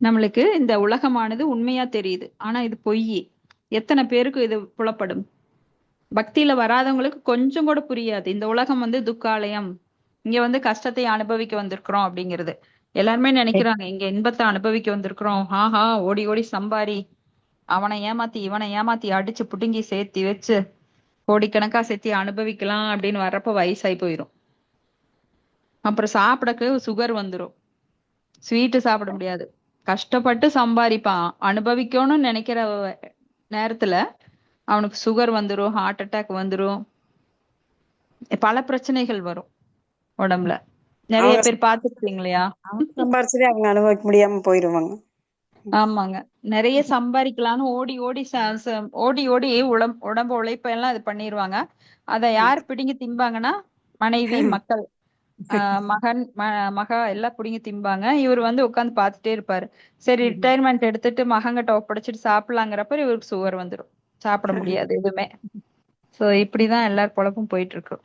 நம்மளுக்கு இந்த உலகமானது உண்மையா தெரியுது. ஆனா இது பொய். எத்தனை பேருக்கு இது புலப்படும்? பக்தியில வராதவங்களுக்கு கொஞ்சம் கூட புரியாது. இந்த உலகம் வந்து துக்காலயம், இங்க வந்து கஷ்டத்தை அனுபவிக்க வந்திருக்கிறோம் அப்படிங்கிறது. எல்லாருமே நினைக்கிறாங்க இங்க இன்பத்தை அனுபவிக்க வந்திருக்கிறோம். ஆஹா, ஓடி ஓடி சம்பாரி, அவனை ஏமாத்தி இவனை ஏமாத்தி அடிச்சு புடுங்கி சேர்த்தி வச்சு கோடிக்கணக்கா சேர்த்தி அனுபவிக்கலாம் அப்படின்னு வர்றப்ப வயசாகி போயிடும். அப்புறம் சாப்பிடக்கு சுகர் வந்துடும், ஸ்வீட்டு சாப்பிட முடியாது. கஷ்டப்பட்டு சம்பாதிப்பான், அனுபவிக்கணும்னு நினைக்கிற நேரத்துல அவனுக்கு சுகர் வந்துடும், ஹார்ட் அட்டாக் வந்துடும், பல பிரச்சனைகள் வரும் உடம்புல. நிறைய அவங்க பேர் பார்த்துருக்கீங்க இல்லையா? சம்பாரிச்சதே அவங்க அனுபவிக்க முடியாம போயிருவாங்க. ஆமாங்க. நிறைய சம்பாதிக்கலாம்னு ஓடி ஓடி ஓடி ஓடி உடம்பு உழைப்ப எல்லாம் இது பண்ணிருவாங்க. அத யார் பிடுங்கி திம்பாங்கன்னா மனைவி, மக்கள், மகன், மகா எல்லாம் பிடுங்கி திம்பாங்க. இவர் வந்து உட்கார்ந்து பார்த்துட்டே இருப்பாரு. சரி, ரிட்டையர்மெண்ட் எடுத்துட்டு மகங்கிட்ட ஒப்படைச்சிட்டு சாப்பிடலாங்கிறப்ப இவருக்கு சுகர் வந்துடும், சாப்பிட முடியாது எதுவுமே. சோ இப்படிதான் எல்லார் பொழப்பும் போயிட்டு இருக்கு.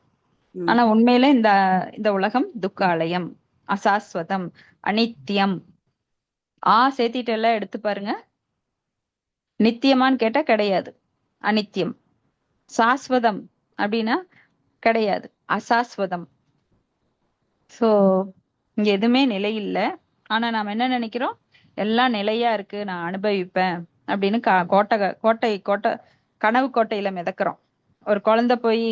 ஆனா உண்மையில இந்த இந்த உலகம் துக்காலயம், அசாஸ்வதம், அனித்தியம். சேர்த்திட்டு எல்லாம் எடுத்து பாருங்க. நித்தியமான்னு கேட்டா கிடையாது, அனித்தியம். சாஸ்வதம் அப்படின்னா கிடையாது, அசாஸ்வதம். சோ இங்க எதுவுமே நிலை இல்லை. ஆனா நாம என்ன நினைக்கிறோம், எல்லாம் நிலையா இருக்கு, நான் அனுபவிப்பேன் அப்படின்னு கோட்டை கனவு கோட்டையில மிதக்கிறோம். ஒரு குழந்தை போய்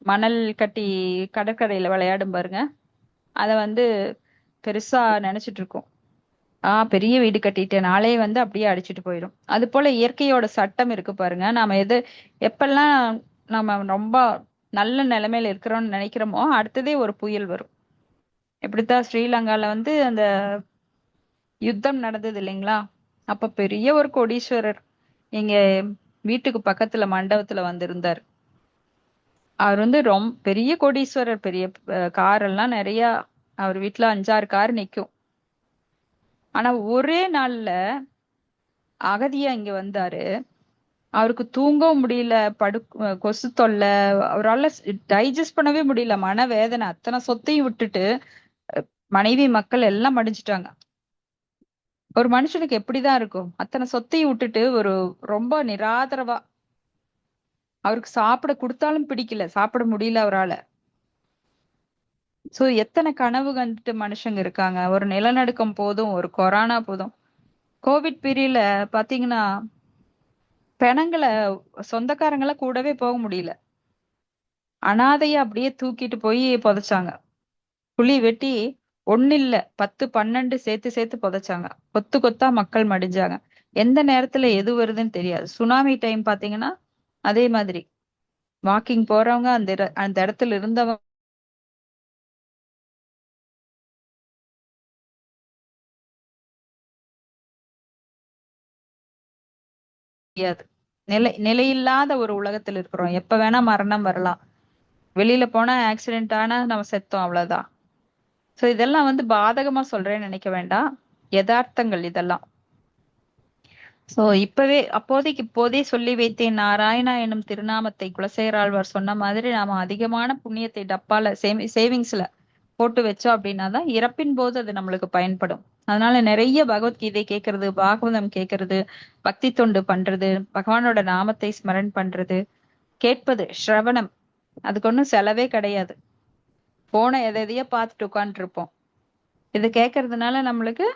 மணல் கட்டி கடற்கரையில விளையாடும் பாருங்க, அத வந்து பெருசா நினைச்சிட்டு இருக்கோம். பெரிய வீடு கட்டிட்டு நாளே வந்து அப்படியே அடிச்சுட்டு போயிடும். அது போல இயற்கையோட சட்டம் இருக்கு பாருங்க. நாம எப்பெல்லாம் நம்ம ரொம்ப நல்ல நிலைமையில இருக்கிறோம்னு நினைக்கிறோமோ அடுத்ததே ஒரு புயல் வரும். இப்படித்தான் ஸ்ரீலங்கால வந்து அந்த யுத்தம் நடந்தது இல்லைங்களா? அப்ப பெரிய ஒரு கோடீஸ்வரர் எங்க வீட்டுக்கு பக்கத்துல மண்டபத்துல வந்திருந்தார். அவர் வந்து ரொம்ப பெரிய கோடீஸ்வரர், பெரிய கார் எல்லாம் நிறைய, அவர் வீட்டுல 5-6 கார் நிக்கும். ஆனா ஒரே நாள்ல அகதியா இங்க வந்தாரு. அவருக்கு தூங்கவும் முடியல, கொசு தொல்லை, அவரால் டைஜஸ்ட் பண்ணவே முடியல, மனவேதனை. அத்தனை சொத்தையும் விட்டுட்டு மனைவி மக்கள் எல்லாம் மடிஞ்சிட்டாங்க. ஒரு மனுஷனுக்கு எப்படிதான் இருக்கும்? அத்தனை சொத்தையும் விட்டுட்டு ஒரு ரொம்ப நிராதரவா, அவருக்கு சாப்பிட கொடுத்தாலும் பிடிக்கல, சாப்பிட முடியல அவரால. சோ எத்தனை கனவு கண்டுட்டு மனுஷங்க இருக்காங்க. ஒரு நிலநடுக்கம் போதும், ஒரு கொரோனா போதும். கோவிட் பீரியட்ல பாத்தீங்கன்னா பிணங்களை சொந்தக்காரங்கள கூடவே போக முடியல, அனாதையா அப்படியே தூக்கிட்டு போய் புதைச்சாங்க. குழி வெட்டி 1 இல்ல 10 12 சேர்த்து புதைச்சாங்க. கொத்து கொத்தா மக்கள் மடிஞ்சாங்க. எந்த நேரத்துல எது வருதுன்னு தெரியாது. சுனாமி டைம் பாத்தீங்கன்னா அதே மாதிரி வாக்கிங் போறவங்க அந்த இடத்துல இருந்தவங்க முடியாது. நிலையில்லாத ஒரு உலகத்துல இருக்கிறோம். எப்ப வேணா மரணம் வரலாம். வெளியில போனா ஆக்சிடென்ட் ஆனா நம்ம செத்தோம், அவ்வளவுதான். சோ இதெல்லாம் வந்து பாதகமா சொல்றேன்னு நினைக்க வேண்டாம், யதார்த்தங்கள் இதெல்லாம். சோ இப்போதே சொல்லி வைத்தேன் நாராயணா எனும் திருநாமத்தை. குலசேகராழ்வார் சொன்ன மாதிரி நாம அதிகமான புண்ணியத்தை டப்பால சேவிங்ஸ்ல போட்டு வச்சோம் அப்படின்னாதான் இறப்பின் போது அது நம்மளுக்கு பயன்படும். அதனால நிறைய பகவத்கீதை கேட்கறது, பாகவதம் கேட்கறது, பக்தி தொண்டு பண்றது, பகவானோட நாமத்தை ஸ்மரண் பண்றது, கேட்பது, ஸ்ரவணம், அதுக்கு ஒன்றும் செலவே கிடையாது. போன எதையோ பார்த்துட்டு உட்காந்துட்டு இருப்போம். இது கேட்கறதுனால நம்மளுக்கு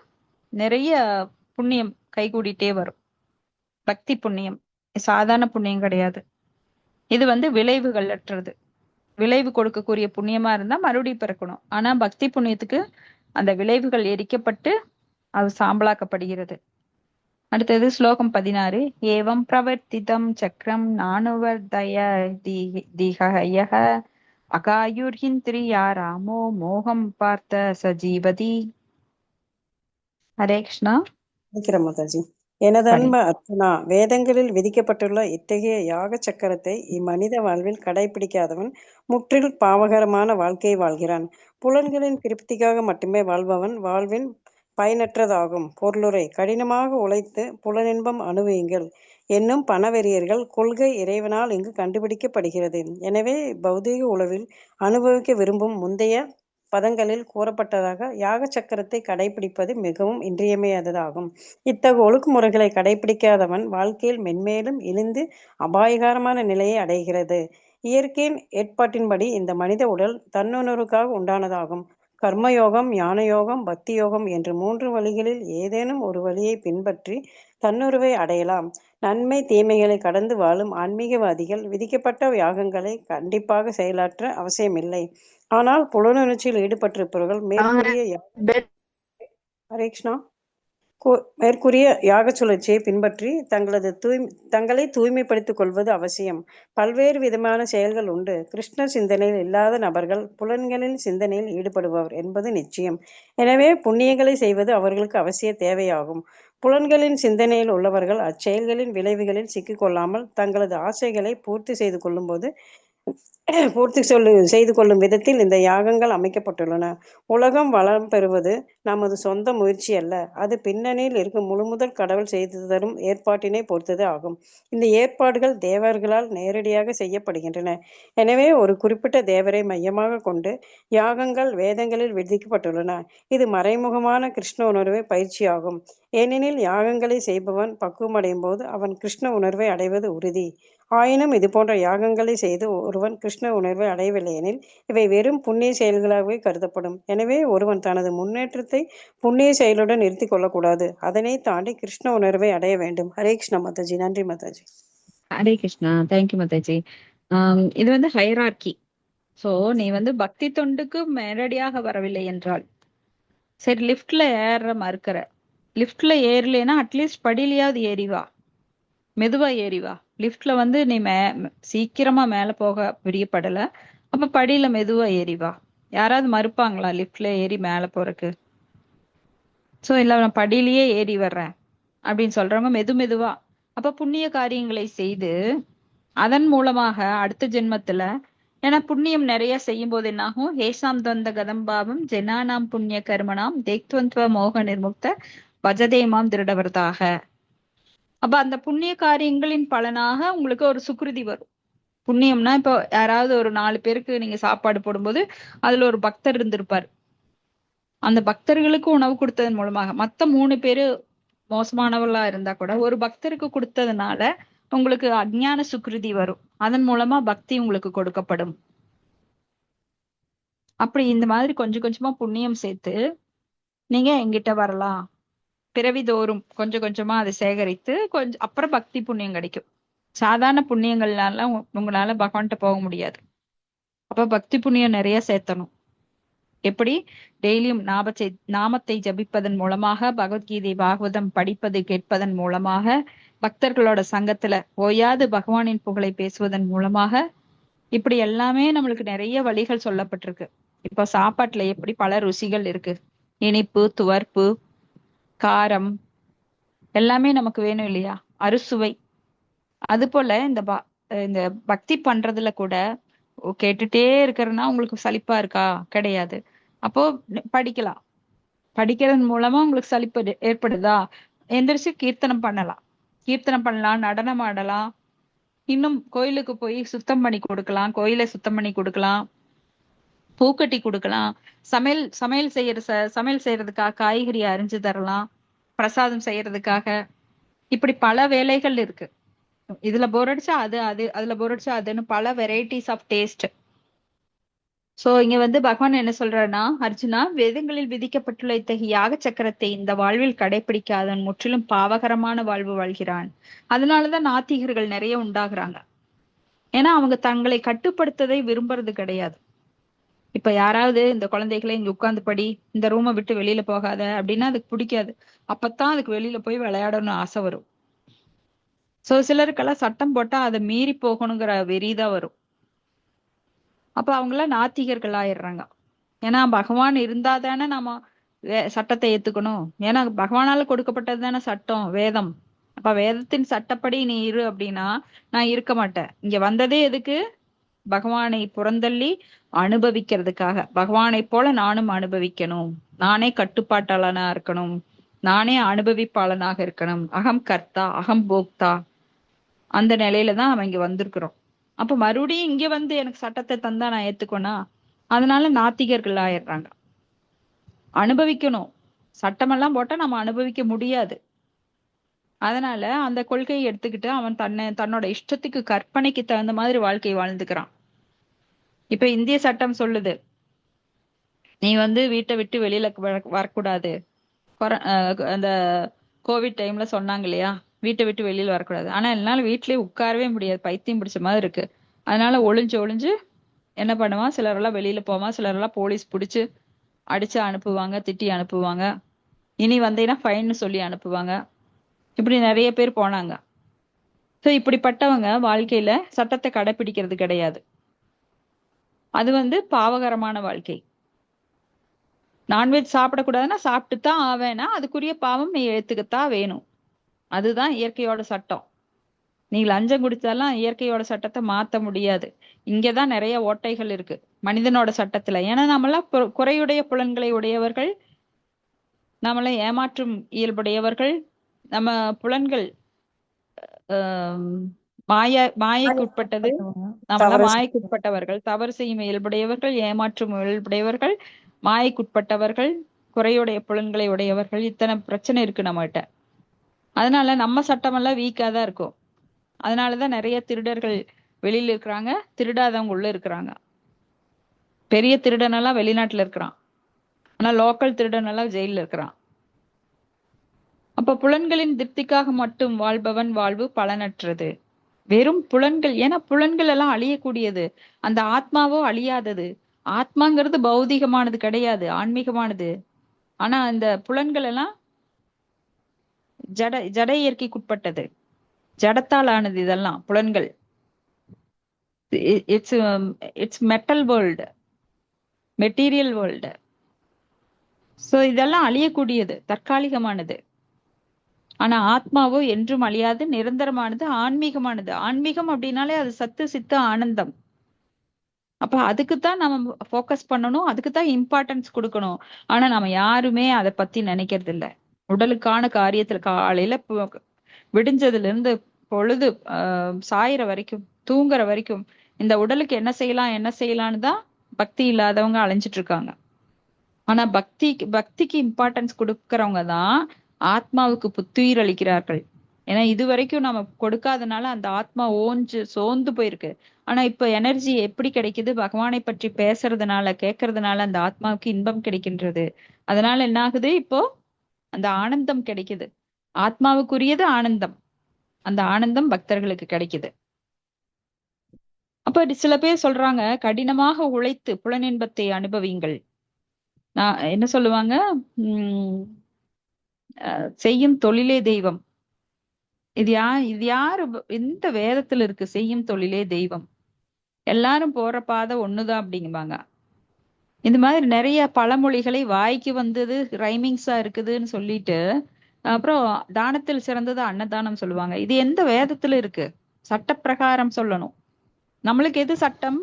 நிறைய புண்ணியம் கைகூடிட்டே வரும். பக்தி புண்ணியம் சாதாரண புண்ணியம் கிடையாது. இது வந்து விளைவுகள் அற்றது. விளைவு கொடுக்கக்கூடிய புண்ணியமா இருந்தா மறுபடியும் பிறக்கணும். ஆனா பக்தி புண்ணியத்துக்கு அந்த விளைவுகள் எரிக்கப்பட்டு அது சாம்பலாக்கப்படுகிறது. அடுத்தது ஸ்லோகம் 16. ஏவம் பிரவர்த்திதம் சக்கரம் நானுவர்தய திஹயஹ அகாயுர்ஹிந்திரியா ராமோ மோகம் பார்த்த சஜீவதி. ஹரே கிருஷ்ணா. மாதாஜி. எனது அன்பு அர்ச்சனா, வேதங்களில் விதிக்கப்பட்டுள்ள இத்தகைய யாக சக்கரத்தை இம்மனித வாழ்வில் கடைபிடிக்காதவன் முற்றில் பாவகரமான வாழ்க்கையை வாழ்கிறான். புலன்களின் திருப்திக்காக மட்டுமே வாழ்பவன் வாழ்வின் பயனற்றதாகும். பொருளுரை: கடினமாக உழைத்து புலனின்பம் அனுபவியுங்கள் என்னும் பணவெறியர்கள் கொள்கை இறைவனால் இங்கு கண்டுபிடிக்கப்படுகிறது. எனவே பௌதீக உலகில் அனுபவிக்க விரும்பும் முந்தைய பதங்களில் கூறப்பட்டதாக யாக சக்கரத்தை கடைபிடிப்பது மிகவும் இன்றியமையாததாகும். இத்தகைய ஒழுங்குமுறைகளை கடைபிடிக்காதவன் வாழ்க்கையில் மென்மேலும் இழிந்து அபாயகரமான நிலையை அடைகிறது. இயற்கையின் ஏற்பாட்டின்படி இந்த மனித உடல் தன்னுணர்வுக்காக உண்டானதாகும். கர்மயோகம், ஞான யோகம், பக்தி யோகம் என்று 3 வழிகளில் ஏதேனும் ஒரு வழியை பின்பற்றி தன்னுருவை அடையலாம். நன்மை தீமைகளை கடந்து வாழும் ஆன்மீகவாதிகள் விதிக்கப்பட்ட யாகங்களை கண்டிப்பாக செயலாற்ற அவசியமில்லை. ஆனால் புலனுணர்ச்சியில் ஈடுபட்டிருப்பவர்கள் மேற்கூறிய யாக சுழற்சியை பின்பற்றி தங்களை தூய்மைப்படுத்திக் கொள்வது அவசியம். பல்வேறு விதமான செயல்கள் உண்டு. கிருஷ்ண சிந்தனையில் இல்லாத நபர்கள் புலன்களின் சிந்தனையில் ஈடுபடுபவர் என்பது நிச்சயம். எனவே புண்ணியங்களை செய்வது அவர்களுக்கு அவசிய தேவையாகும். புலன்களின் சிந்தனையில் உள்ளவர்கள் அச்செயல்களின் விளைவுகளில் சிக்கிக்கொள்ளாமல் தங்களது ஆசைகளை பூர்த்தி செய்து கொள்ளும் விதத்தில் இந்த யாகங்கள் அமைக்கப்பட்டுள்ளன. உலகம் வளம் பெறுவது நமது சொந்த முயற்சி அல்ல. அது பின்னணியில் இருக்கும் முழுமுதல் கடவுள் செய்து தரும் ஏற்பாட்டினை பொறுத்தது ஆகும். இந்த ஏற்பாடுகள் தேவர்களால் நேரடியாக செய்யப்படுகின்றன. எனவே ஒரு குறிப்பிட்ட தேவரை மையமாக கொண்டு யாகங்கள் வேதங்களில் விதிக்கப்பட்டுள்ளன. இது மறைமுகமான கிருஷ்ண உணர்வை பயிற்சியாகும். ஏனெனில் யாகங்களை செய்பவன் பக்குவமடையும் போது அவன் கிருஷ்ண உணர்வை அடைவது உறுதி. ஆயினும் இது போன்ற யாகங்களை செய்து ஒருவன் கிருஷ்ண உணர்வை அடையவில்லை எனில் இவை வெறும் புண்ணிய செயல்களாகவே கருதப்படும். எனவே ஒருவன் தனது முன்னேற்றத்தை புண்ணிய செயலுடன் நிறுத்தி கொள்ளக்கூடாது. அதனை தாண்டி கிருஷ்ண உணர்வை அடைய வேண்டும். ஹரே கிருஷ்ணா மாதாஜி. நன்றி மாதாஜி. ஹரே கிருஷ்ணா. தேங்க்யூ மாதாஜி. இது வந்து ஹைரார்கி. சோ நீ வந்து பக்தி தொண்டுக்கு நேரடியாக வரவில்லை என்றால் சரி, லிஃப்ட்ல ஏற மறுக்கிற, லிஃப்ட்ல ஏறலைன்னா அட்லீஸ்ட் படியிலையாவது ஏறிவா, மெதுவா ஏறிவா. லிஃப்ட்ல வந்து நீ சீக்கிரமா மேல போக பிரியப்படல, அப்ப படியில மெதுவா ஏறிவா. யாராவது மறுப்பாங்களா லிஃப்ட்ல ஏறி மேல போறதுக்கு? சோ இல்ல நான் படியிலேயே ஏறி வர்றேன் அப்படின்னு சொல்றவங்க மெதுவா அப்ப புண்ணிய காரியங்களை செய்து அதன் மூலமாக அடுத்த ஜென்மத்துல, ஏன்னா புண்ணியம் நிறைய செய்யும் போது என்னாகும், ஹேசாம் தொந்த கதம்பாவம் ஜெனானாம் புண்ணிய கர்மனாம் தேக்துவந்த்வ மோக நிர்முக்த பஜதேமாம் திருடவர்தாக. அப்ப அந்த புண்ணிய காரியங்களின் பலனாக உங்களுக்கு ஒரு சுக்ருதி வரும். புண்ணியம்னா இப்போ யாராவது ஒரு 4 பேருக்கு நீங்க சாப்பாடு போடும்போது அதுல ஒரு பக்தர் இருந்திருப்பாரு. அந்த பக்தர்களுக்கு உணவு கொடுத்ததன் மூலமாக மத்த 3 பேரு மோசமானவர்களா இருந்தா கூட ஒரு பக்தருக்கு கொடுத்ததுனால உங்களுக்கு அஞ்ஞான சுக்ருதி வரும். அதன் மூலமா பக்தி உங்களுக்கு கொடுக்கப்படும். அப்படி இந்த மாதிரி கொஞ்சம் கொஞ்சமா புண்ணியம் சேர்த்து நீங்க எங்கிட்ட வரலாம். பிறவிதோறும் கொஞ்சம் கொஞ்சமா அதை சேகரித்து கொஞ்சம் அப்புறம் பக்தி புண்ணியம் கிடைக்கும். சாதாரண புண்ணியங்கள்னால உங்களால பகவான்கிட்ட போக முடியாது. அப்ப பக்தி புண்ணியம் நிறைய சேர்த்தணும். எப்படி? டெய்லியும் நாமத்தை ஜபிப்பதன் மூலமாக, பகவத்கீதை பாகவதம் படிப்பது கேட்பதன் மூலமாக, பக்தர்களோட சங்கத்துல ஓயாது பகவானின் புகழை பேசுவதன் மூலமாக, இப்படி எல்லாமே நம்மளுக்கு நிறைய வழிகள் சொல்லப்பட்டிருக்கு. இப்ப சாப்பாட்டுல எப்படி பல ருசிகள் இருக்கு, இனிப்பு, துவர்ப்பு, காரம் எல்லாமே நமக்கு வேணும் இல்லையா, அறுசுவை. அது போல இந்த பக்தி பண்றதுல கூட கேட்டுட்டே இருக்கிறதுனா உங்களுக்கு சலிப்பா இருக்கா? கிடையாது. அப்போ படிக்கலாம். படிக்கிறதன் மூலமா உங்களுக்கு சலிப்பு ஏற்படுதா? எந்திரிச்சு கீர்த்தனம் பண்ணலாம், நடனம் ஆடலாம், இன்னும் கோயிலுக்கு போய் சுத்தம் பண்ணி கொடுக்கலாம், கோயிலை சுத்தம் பண்ணி கொடுக்கலாம், பூக்கட்டி கொடுக்கலாம், சமையல் செய்யறதுக்காக காய்கறி அரிஞ்சு தரலாம், பிரசாதம் செய்யறதுக்காக. இப்படி பல வேலைகள் இருக்கு. இதுல போர் அடிச்சா அதுல போர் அடிச்சா அதுன்னு பல வெரைட்டிஸ் ஆஃப் டேஸ்ட். சோ இங்க வந்து பகவான் என்ன சொல்றாருன்னா, அர்ஜுனா, வேதங்களில் விதிக்கப்பட்டுள்ள இத்தகைய யாக சக்கரத்தை இந்த வாழ்வில் கடைபிடிக்காதவன் முற்றிலும் பாவகரமான வாழ்வு வாழ்கிறான். அதனாலதான் நாத்திகர்கள் நிறைய உண்டாகுறாங்க. ஏன்னா அவங்க தங்களை கட்டுப்படுத்ததை விரும்புறது கிடையாது. இப்ப யாராவது இந்த குழந்தைகளை இங்க உட்கார்ந்து படி, இந்த ரூமை விட்டு வெளியில போகாத அப்படின்னா அதுக்கு பிடிக்காது. அப்பத்தான் அதுக்கு வெளியில போய் விளையாடணும்னு ஆசை வரும். சோ சிலருக்கெல்லாம் சட்டம் போட்டா அதை மீறி போகணுங்கிற வெறிதான் வரும். அப்ப அவங்களாம் நாத்திகர்கள் ஆயிடுறாங்க. ஏன்னா பகவான் இருந்தா தானே நாம சட்டத்தை ஏத்துக்கணும். ஏன்னா பகவானால கொடுக்கப்பட்டது தானே சட்டம், வேதம். அப்ப வேதத்தின் சட்டப்படி நீ இரு அப்படின்னா நான் இருக்க மாட்டேன். இங்க வந்ததே எதுக்கு? பகவானை புறந்தள்ளி அனுபவிக்கிறதுக்காக. பகவானை போல நானும் அனுபவிக்கணும், நானே கட்டுப்பாட்டாளனா இருக்கணும், நானே அனுபவிப்பாளனாக இருக்கணும், அகம் கர்த்தா அகம் போக்தா, அந்த நிலையில தான் நம்ம இங்க வந்திருக்கிறோம். அப்ப மறுபடியும் இங்க வந்து எனக்கு சட்டத்தை தந்தா நான் ஏத்துக்கோனா, அதனால நாத்திகர்கள் ஆயிடுறாங்க. அனுபவிக்கணும், சட்டமெல்லாம் போட்டா நம்ம அனுபவிக்க முடியாது. அதனால அந்த கொள்கையை எடுத்துக்கிட்டு அவன் தன்னோட இஷ்டத்துக்கு கற்பனைக்கு தகுந்த மாதிரி வாழ்க்கை வாழ்ந்துக்கிறான். இப்ப இந்திய சட்டம் சொல்லுது, நீ வந்து வீட்டை விட்டு வெளியில வரக்கூடாது. அந்த கோவிட் டைம்ல சொன்னாங்க இல்லையா, வீட்டை விட்டு வெளியில வரக்கூடாது. ஆனா என்னால வீட்லயே உட்காரவே முடியாது, பைத்தியம் பிடிச்ச மாதிரி இருக்கு. அதனால ஒளிஞ்சு ஒளிஞ்சு என்ன பண்ணுவான், சிலரெல்லாம் வெளியில போவான், சிலரெல்லாம் போலீஸ் பிடிச்சு அடிச்சு அனுப்புவாங்க, திட்டி அனுப்புவாங்க, இனி வந்தீங்கன்னா ஃபைன்னு சொல்லி அனுப்புவாங்க. இப்படி நிறைய பேர் போனாங்க. சோ இப்படிப்பட்டவங்க வாழ்க்கையில சட்டத்தை கடைபிடிக்கிறது கிடையாது. அது வந்து பாவகரமான வாழ்க்கை. நான்வெஜ் சாப்பிடக்கூடாதுன்னா சாப்பிட்டுத்தான் ஆவேனா, அதுக்குரிய பாவம் நீ ஏத்துக்கத்தான் வேணும். அதுதான் இயற்கையோட சட்டம். நீ லஞ்சம் குடிச்சாலாம் இயற்கையோட சட்டத்தை மாத்த முடியாது. இங்கதான் நிறைய ஓட்டைகள் இருக்கு மனிதனோட சட்டத்துல. ஏன்னா நம்மளாம் குறையுடைய புலன்களை உடையவர்கள், நம்மள ஏமாற்றும் இயல்புடையவர்கள். நம்ம புலன்கள் மாயைக்கு உட்பட்டது. நம்மளாம் தவறு மாயைக்கு உட்பட்டவர்கள், தவறு செய்யும் இயல்புடையவர்கள், ஏமாற்றும் இயல்புடையவர்கள், மாயைக்குட்பட்டவர்கள், குறையுடைய புலன்களை உடையவர்கள். இத்தனை பிரச்சனை இருக்கு நம்மகிட்ட. அதனால நம்ம சட்டமெல்லாம் வீக்கா தான் இருக்கும். அதனாலதான் நிறைய திருடர்கள் வெளியில இருக்கிறாங்க, திருடாதவங்க உள்ள இருக்கிறாங்க. பெரிய திருடனெல்லாம் வெளிநாட்டுல இருக்கிறான், ஆனா லோக்கல் திருடனெல்லாம் ஜெயில இருக்கிறான். அப்ப புலன்களின் திருப்திக்காக மட்டும் வாழ்பவன் வாழ்வு பலனற்றது. வெறும் புலன்கள், ஏன்னா புலன்கள் எல்லாம் அழியக்கூடியது, அந்த ஆத்மாவோ அழியாதது. ஆத்மாங்கிறது பௌதிகமானது கிடையாது, ஆன்மீகமானது. ஆனா அந்த புலன்கள் எல்லாம் ஜட இயற்கைக்குட்பட்டது, ஜடத்தால் ஆனது. இதெல்லாம் புலன்கள் it's it's metal world, material world. So இதெல்லாம் அழியக்கூடியது, தற்காலிகமானது. ஆனா ஆத்மாவோ என்றும் அழியாது, நிரந்தரமானது, ஆன்மீகமானது. ஆன்மீகம் அப்படின்னாலே அது சத்து சித்து ஆனந்தம். அப்ப அதுக்குத்தான் நம்ம ஃபோக்கஸ் பண்ணணும், அதுக்குத்தான் இம்பார்ட்டன்ஸ் கொடுக்கணும். ஆனா நம்ம யாருமே அதை பத்தி நினைக்கிறது இல்ல. உடலுக்கான காரியத்துல காலையில விடிஞ்சதுல இருந்து பொழுது சாயிற வரைக்கும், தூங்குற வரைக்கும் இந்த உடலுக்கு என்ன செய்யலாம் என்ன செய்யலான்னு தான் பக்தி இல்லாதவங்க அலைஞ்சிட்டு இருக்காங்க. ஆனா பக்திக்கு இம்பார்ட்டன்ஸ் கொடுக்கறவங்க தான் ஆத்மாவுக்கு புத்துயிர் அளிக்கிறார்கள். ஏன்னா இது வரைக்கும் நம்ம கொடுக்காதனால அந்த ஆத்மா சோர்ந்து போயிருக்கு. ஆனா இப்ப எனர்ஜி எப்படி கிடைக்குது, பகவானை பற்றி பேசுறதுனால கேட்கறதுனால அந்த ஆத்மாவுக்கு இன்பம் கிடைக்கின்றது. அதனால என்ன ஆகுது, இப்போ அந்த ஆனந்தம் கிடைக்குது. ஆத்மாவுக்குரியது ஆனந்தம், அந்த ஆனந்தம் பக்தர்களுக்கு கிடைக்குது. அப்ப சில பேர் சொல்றாங்க, கடினமாக உழைத்து புலனின்பத்தை அனுபவிங்கள். நான் என்ன சொல்லுவாங்க, செய்யும் தொழிலே தெய்வம். இது யாரு இந்த வேதத்துல இருக்கு, செய்யும் தொழிலே தெய்வம், எல்லாரும் போற பாதை ஒண்ணுதான் அப்படிங்குவாங்க. இந்த மாதிரி நிறைய பழமொழிகளை வாய்க்கு வந்தது ரைமிங்ஸா இருக்குதுன்னு சொல்லிட்டு அப்புறம் தானத்தில் சிறந்தது அன்னதானம் சொல்லுவாங்க. இது எந்த வேதத்துல இருக்கு? சட்ட பிரகாரம் சொல்லணும். நம்மளுக்கு எது சட்டம்?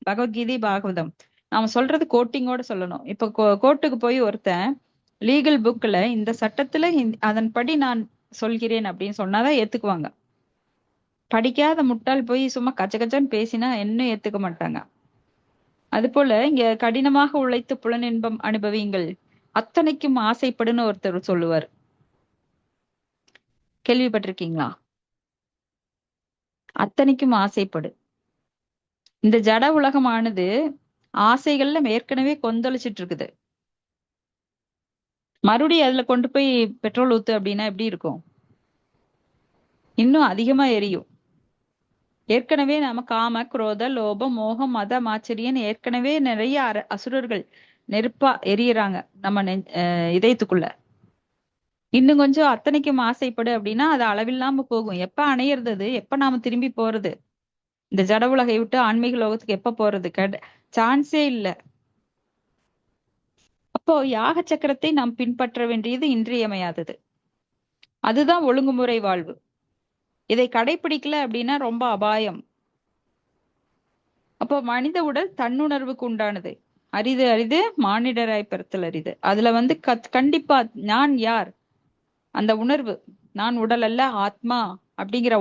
பகவத்கீதை பாகவதம். நாம சொல்றது கோட்டிங்கோட சொல்லணும். இப்ப கோர்ட்டுக்கு போய் ஒருத்தன் லீகல் புக்ல இந்த சட்டத்துல அதன்படி நான் சொல்கிறேன் அப்படின்னு சொன்னாதான் ஏத்துக்குவாங்க. படிக்காத முட்டாள் போய் சும்மா கச்சன்னு பேசினா என்ன ஏத்துக்க மாட்டாங்க. அது போல இங்க கடினமாக உழைத்து புலனின்பம் அனுபவியுங்கள், அத்தனைக்கும் ஆசைப்படுன்னு ஒருத்தர் சொல்லுவார். கேள்விப்பட்டிருக்கீங்களா? அத்தனைக்கும் ஆசைப்படு. இந்த ஜட உலகமானது ஆசைகள்ல ஏற்கனவே கொந்தளிச்சிட்டு இருக்குது. மறுபடியும் அதுல கொண்டு போய் பெட்ரோல் ஊத்து அப்படின்னா எப்படி இருக்கும்? இன்னும் அதிகமா எரியும். ஏற்கனவே நம்ம காம குரோத லோபம் மோகம் மத ஆச்சரியன்னு ஏற்கனவே நிறைய அசுரர்கள் நெருப்பா எரியறாங்க நம்ம இதயத்துக்குள்ள. இன்னும் கொஞ்சம் அத்தனைக்கும் ஆசைப்படு அப்படின்னா அது அளவில்லாம போகும். எப்ப அணையிறது, எப்ப நாம திரும்பி போறது, இந்த ஜட உலகை விட்டு ஆன்மீக லோகத்துக்கு எப்ப போறது? சான்ஸே இல்ல. அப்போ யாக சக்கரத்தை நாம் பின்பற்ற வேண்டியது இன்றியமையாதது. அதுதான் ஒழுங்குமுறை வாழ்வு. இதை கடைபிடிக்கல அப்படின்னா ரொம்ப அபாயம். அப்போ மனித உடல் தன்னுணர்வுக்கு உண்டானது. அரிது அரிது மானிடராய் பிறத்தல் அரிது. அதுல வந்து கண்டிப்பா நான் யார், அந்த உணர்வு, நான் உடல் அல்ல ஆத்மா அப்படிங்கிற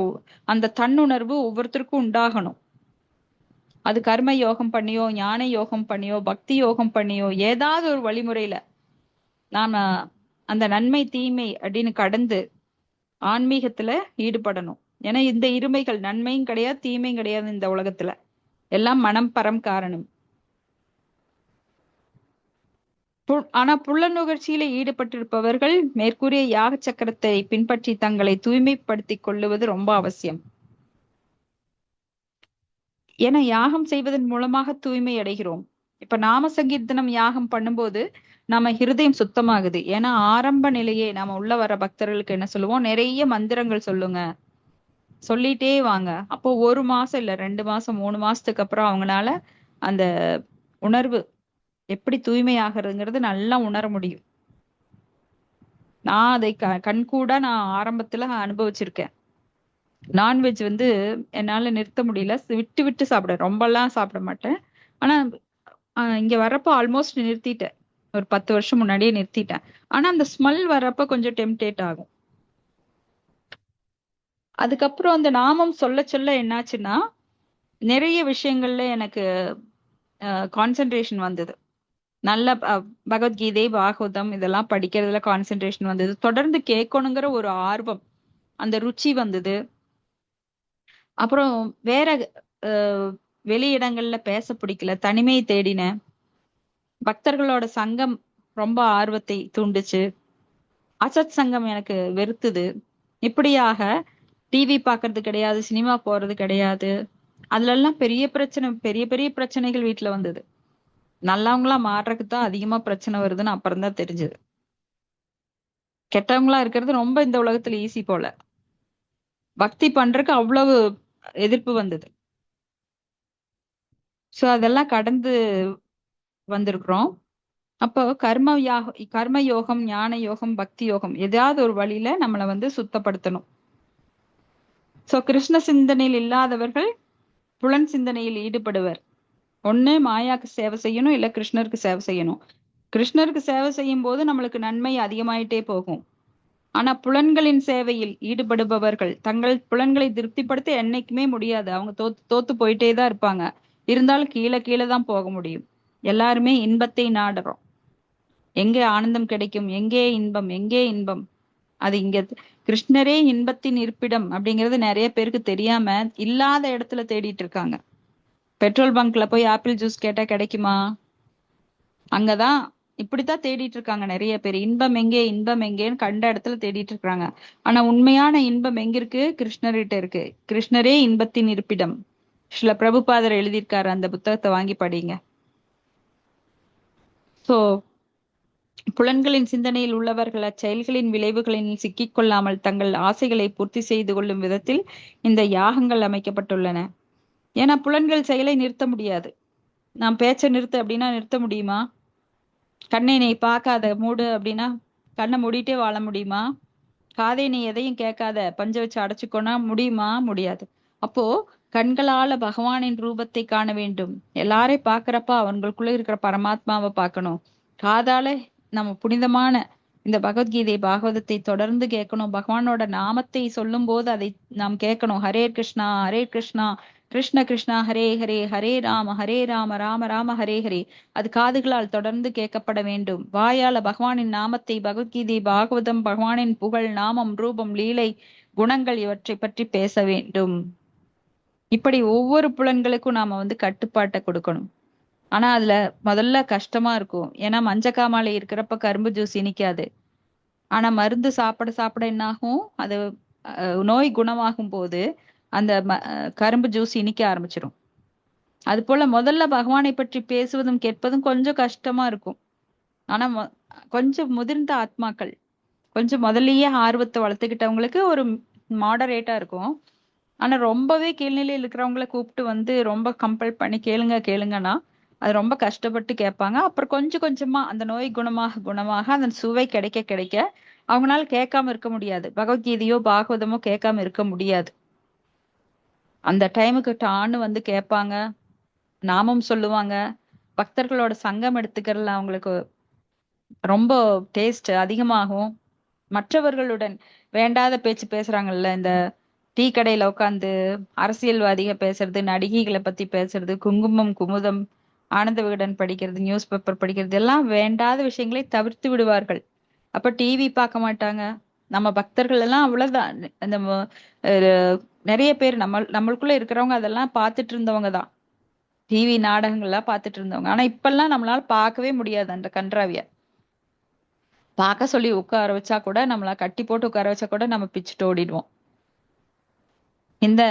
அந்த தன்னுணர்வு ஒவ்வொருத்தருக்கும் உண்டாகணும். அது கர்ம யோகம் பண்ணியோ, ஞான யோகம் பண்ணியோ, பக்தி யோகம் பண்ணியோ, ஏதாவது ஒரு வழிமுறையில நாம அந்த நன்மை தீமை அப்படின்னு கடந்து ஆன்மீகத்துல ஈடுபடணும். ஏன்னா இந்த இருமைகள் நன்மையும் கிடையாது தீமையும் கிடையாது இந்த உலகத்துல, எல்லாம் மனம் பரம் காரணம். ஆனா புலனுகர்ச்சியில ஈடுபட்டிருப்பவர்கள் மேற்கூறிய யாக சக்கரத்தை பின்பற்றி தங்களை தூய்மைப்படுத்திக் கொள்ளுவது ரொம்ப அவசியம். ஏன்னா யாகம் செய்வதன் மூலமாக தூய்மை அடைகிறோம். இப்ப நாம சங்கீர்த்தனம் யாகம் பண்ணும்போது நம்ம ஹிருதயம் சுத்தமாகுது. ஏன்னா ஆரம்ப நிலையே நாம உள்ள வர பக்தர்களுக்கு என்ன சொல்லுவோம், நிறைய மந்திரங்கள் சொல்லுங்க, சொல்லிட்டே வாங்க. அப்போ 1 மாசம் இல்ல 2 மாசம் 3 மாசத்துக்கு அப்புறம் அவங்களால அந்த உணர்வு எப்படி தூய்மை ஆகிறதுங்கிறது நல்லா உணர முடியும். நான் அதை கண்கூட நான் ஆரம்பத்துல அனுபவிச்சிருக்கேன். நான்வெஜ் வந்து என்னால நிறுத்த முடியல, விட்டு விட்டு சாப்பிடுவேன், ரொம்பலாம் சாப்பிட மாட்டேன். ஆனா இங்க வர்றப்போ ஆல்மோஸ்ட் நிறுத்திட்டேன். ஒரு 10 வருஷம் முன்னாடியே நிறுத்திட்டேன். ஆனா அந்த ஸ்மெல் வர்றப்ப கொஞ்சம் டெம்டேட் ஆகும். அதுக்கப்புறம் அந்த நாமம் சொல்ல சொல்ல என்னாச்சுன்னா நிறைய விஷயங்கள்ல எனக்கு கான்சென்ட்ரேஷன் வந்தது. நல்ல பகவத்கீதை பாகவதம் இதெல்லாம் படிக்கிறதுல கான்சென்ட்ரேஷன் வந்தது. தொடர்ந்து கேட்கணுங்கிற ஒரு ஆர்வம், அந்த ருச்சி வந்தது. அப்புறம் வேற வெளியிடங்கள்ல பேச பிடிக்கல, தனிமையை தேடினேன். பக்தர்களோட சங்கம் ரொம்ப ஆர்வத்தை தூண்டுச்சு. அசத் சங்கம் எனக்கு வெறுத்துது. இப்படியாக டிவி பாக்குறது கிடையாது, சினிமா போறது கிடையாது. அதுல எல்லாம் பெரிய பிரச்சனை, பெரிய பெரிய பிரச்சனைகள் வீட்டுல வந்தது. நல்லவங்களா மாறுறதுக்கு தான் அதிகமா பிரச்சனை வருதுன்னு அப்புறம் தான் தெரிஞ்சது. கெட்டவங்களா இருக்கிறது ரொம்ப இந்த உலகத்துல ஈஸி போல. பக்தி பண்றதுக்கு அவ்வளவு எதிர்ப்பு வந்தது. சோ அதெல்லாம் கடந்து வந்திருக்கிறோம். அப்போ கர்ம யோகம், ஞான யோகம், பக்தி யோகம் ஏதாவது ஒரு வழியில நம்மளை வந்து சுத்தப்படுத்தணும். சோ கிருஷ்ண சிந்தனையில் இல்லாதவர்கள் புலன் சிந்தனையில் ஈடுபடுவர். ஒண்ணு மாயாக்கு சேவை செய்யணும், இல்ல கிருஷ்ணருக்கு சேவை செய்யணும். கிருஷ்ணருக்கு சேவை செய்யும் போது நம்மளுக்கு நன்மை அதிகமாயிட்டே போகும். ஆனா புலன்களின் சேவையில் ஈடுபடுபவர்கள் தங்கள் புலன்களை திருப்திப்படுத்த என்னைக்குமே முடியாது. அவங்க தோத்து போயிட்டே தான் இருப்பாங்க. இருந்தாலும் கீழே கீழே தான் போக முடியும். எல்லாருமே இன்பத்தை நாடுறோம். எங்கே ஆனந்தம் கிடைக்கும், எங்கே இன்பம், எங்கே இன்பம், அது இங்க கிருஷ்ணரே இன்பத்தின் இருப்பிடம் அப்படிங்கிறது நிறைய பேருக்கு தெரியாம இல்லாத இடத்துல தேடிட்டு இருக்காங்க. பெட்ரோல் பங்க்ல போய் ஆப்பிள் ஜூஸ் கேட்டா கிடைக்குமா? அங்கதான் இப்படித்தான் தேடிட்டு இருக்காங்க நிறைய பேர். இன்பம் எங்கே, இன்பம் எங்கேன்னு கண்ட இடத்துல தேடிட்டு இருக்காங்க. ஆனா உண்மையான இன்பம் எங்க இருக்கு? கிருஷ்ணர்கிட்ட இருக்கு. கிருஷ்ணரே இன்பத்தின் இருப்பிடம். ஸ்ரீல பிரபுபாதர் எழுதியிருக்காரு, அந்த புத்தகத்தை வாங்கி படிங்க. சோ புலன்களின் சிந்தனையில் உள்ளவர்கள் அச்செயல்களின் விளைவுகளில் சிக்கிக்கொள்ளாமல் தங்கள் ஆசைகளை பூர்த்தி செய்து கொள்ளும் விதத்தில் இந்த யாகங்கள் அமைக்கப்பட்டுள்ளன. ஏன்னா புலன்கள் செயலை நிறுத்த முடியாது. நான் பேச்ச நிறுத்த அப்படின்னா நிறுத்த முடியுமா? கண்ணை நீ பார்க்காத மூடு அப்படின்னா கண்ணை மூடிட்டே வாழ முடியுமா? காதை நீ எதையும் கேட்காத பஞ்ச வச்சு அடைச்சுக்கோனா முடியுமா? முடியாது. அப்போ கண்களால பகவானின் ரூபத்தை காண வேண்டும். எல்லாரையும் பாக்குறப்ப அவங்களுக்குள்ள இருக்கிற பரமாத்மாவை பார்க்கணும். காதால நம்ம புனிதமான இந்த பகவத்கீதை பாகவதத்தை தொடர்ந்து கேட்கணும். பகவானோட நாமத்தை சொல்லும் போது அதை நாம் கேட்கணும். ஹரே கிருஷ்ணா ஹரே கிருஷ்ணா கிருஷ்ண கிருஷ்ணா ஹரே ஹரே, ஹரே ராம ராம ராம ஹரே ஹரே. அது காதுகளால் தொடர்ந்து கேட்கப்பட வேண்டும். வாயால பகவானின் நாமத்தை, பகவத்கீதை பாகவதம், பகவானின் புகழ், நாமம், ரூபம், லீலை, குணங்கள் இவற்றை பற்றி பேச வேண்டும். இப்படி ஒவ்வொரு புலன்களுக்கும் நாம வந்து கட்டுப்பாட்டை கொடுக்கணும். ஆனா அதுல முதல்ல கஷ்டமா இருக்கும். ஏன்னா மஞ்சக்காமாலை இருக்கிறப்ப கரும்பு ஜூஸ் இனிக்காது. ஆனா மருந்து சாப்பிட சாப்பிட என்ன ஆகும், அது நோய் குணமாகும் போது அந்த கரும்பு ஜூஸ் இனிக்க ஆரம்பிச்சிடும். அது போல முதல்ல பகவானை பற்றி பேசுவதும் கேட்பதும் கொஞ்சம் கஷ்டமா இருக்கும். ஆனா கொஞ்சம் முதிர்ந்த ஆத்மாக்கள், கொஞ்சம் முதல்லயே ஆர்வத்தை வளர்த்துக்கிட்டவங்களுக்கு ஒரு மாடரேட்டா இருக்கும். ஆனா ரொம்பவே கீழ்நிலையில் இருக்கிறவங்கள கூப்பிட்டு வந்து ரொம்ப கம்பல் பண்ணி கேளுங்க கேளுங்கன்னா அது ரொம்ப கஷ்டப்பட்டு கேட்பாங்க. அப்புறம் கொஞ்சம் கொஞ்சமா அந்த நோய் குணமாக குணமாக அந்த சுவை கிடைக்க கிடைக்க அவங்களால கேட்காம இருக்க முடியாது. பகவத்கீதையோ பாகவதமோ கேட்காம இருக்க முடியாது. அந்த டைமுக்கு டான்னு வந்து கேட்பாங்க, நாமம் சொல்லுவாங்க. பக்தர்களோட சங்கம் எடுத்துக்கிறதுல அவங்களுக்கு ரொம்ப டேஸ்ட் அதிகமாகும். மற்றவர்களுடன் வேண்டாத பேச்சு பேசுறாங்கல்ல, இந்த டீ கடையில உட்காந்து அரசியல்வாதிக பேசுறது, நடிகைகளை பத்தி பேசுறது, குங்குமம் குமுதம் ஆனந்த விகடன் படிக்கிறது, நியூஸ் பேப்பர் படிக்கிறது எல்லாம் வேண்டாத விஷயங்களை தவிர்த்து விடுவார்கள். அப்ப டிவி பார்க்க மாட்டாங்க. நம்ம பக்தர்கள் எல்லாம் அவ்வளவுதான். அந்த நிறைய பேர் நம்மளுக்குள்ள இருக்கிறவங்க அதெல்லாம் பார்த்துட்டு இருந்தவங்க தான். டிவி நாடகங்கள்லாம் பார்த்துட்டு இருந்தவங்க. ஆனா இப்பெல்லாம் நம்மளால பார்க்கவே முடியாது அந்த கன்றாவிய. பார்க்க சொல்லி உட்கார வச்சா கூட, நம்மள கட்டி போட்டு உட்கார வச்சா கூட நம்ம பிச்சுட்டு ஓடிடுவோம். இந்த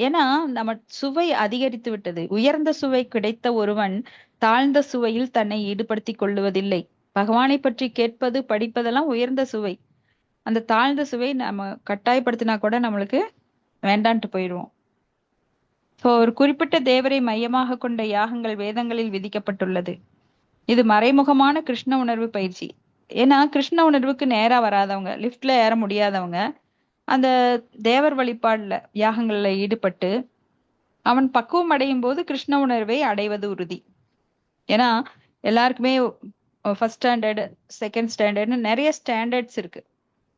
ஏன்னா நம்ம சுவை அதிகரித்து விட்டது. உயர்ந்த சுவை கிடைத்த ஒருவன் தாழ்ந்த சுவையில் தன்னை ஈடுபடுத்திக் கொள்ளுவதில்லை. பகவானை பற்றி கேட்பது படிப்பதெல்லாம் உயர்ந்த சுவை. அந்த தாழ்ந்த சுவை நம்ம கட்டாயப்படுத்தினா கூட நம்மளுக்கு வேண்டான்ட்டு போயிடுவோம். சோ ஒரு குறிப்பிட்ட தேவரை மையமாக கொண்ட யாகங்கள் வேதங்களில் விதிக்கப்பட்டுள்ளது. இது மறைமுகமான கிருஷ்ண உணர்வு பயிற்சி. ஏன்னா கிருஷ்ண உணர்வுக்கு நேரா வராதவங்க, லிப்ட்ல ஏற முடியாதவங்க, அந்த தேவர் வழிபாடுல யாகங்கள்ல ஈடுபட்டு அவன் பக்குவம் அடையும் போது கிருஷ்ண உணர்வை அடைவது உறுதி. ஏன்னா எல்லாருக்குமே ஃபர்ஸ்ட் ஸ்டாண்டர்டு, செகண்ட் ஸ்டாண்டர்ட்னு நிறைய ஸ்டாண்டர்ட்ஸ் இருக்கு.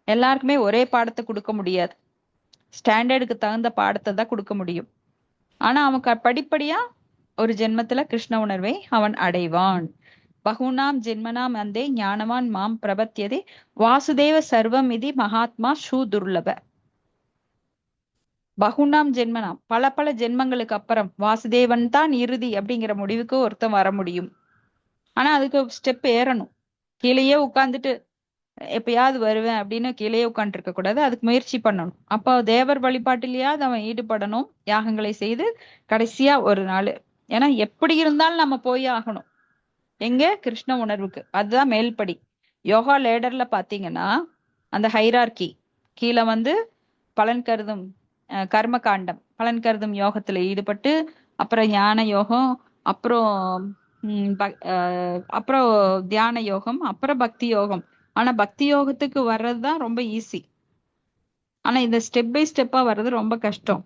எல்லாருக்குமே ஒரே பாடத்தை கொடுக்க முடியாது. ஸ்டாண்டர்டுக்கு தகுந்த பாடத்தை தான் கொடுக்க முடியும். ஆனா அவன் படிப்படியா ஒரு ஜென்மத்துல கிருஷ்ண உணர்வை அவன் அடைவான். பகுனாம் ஜென்மனாம் அந்தே ஞானவான் மாம் பிரபத்தியதே வாசுதேவ சர்வம் இதி மகாத்மா ஷூ துர்லப. பகுனாம் ஜென்மனாம், பல பல ஜென்மங்களுக்கு அப்புறம் வாசுதேவன் தான் இறுதி அப்படிங்கிற முடிவுக்கு ஒருத்தன் வர முடியும். ஆனா அதுக்கு ஸ்டெப் ஏறணும். கீழேயே உட்கார்ந்துட்டு எப்பயாவது வருவேன் அப்படின்னு கீழே உட்காந்துட்டு இருக்க கூடாது. அதுக்கு முயற்சி பண்ணணும். அப்போ தேவர் வழிபாட்டிலேயாவது அவன் ஈடுபடணும், யாகங்களை செய்து கடைசியா ஒரு நாள். ஏன்னா எப்படி இருந்தாலும் நம்ம போய் ஆகணும். எங்க? கிருஷ்ண உணர்வுக்கு. அதுதான் மேல்படி. யோகா லேடர்ல பாத்தீங்கன்னா அந்த ஹைரார்கி கீழே பலன் கருதும் கர்ம காண்டம், பலன் கருதும் யோகத்துல ஈடுபட்டு, அப்புறம் ஞான யோகம், அப்புறம் அப்புறம் தியான யோகம், அப்புறம் பக்தி யோகம். ஆனா பக்தி யோகத்துக்கு வர்றதுதான் ரொம்ப ஈஸி. ஆனா இந்த ஸ்டெப் பை ஸ்டெப்பா வர்றது ரொம்ப கஷ்டம்.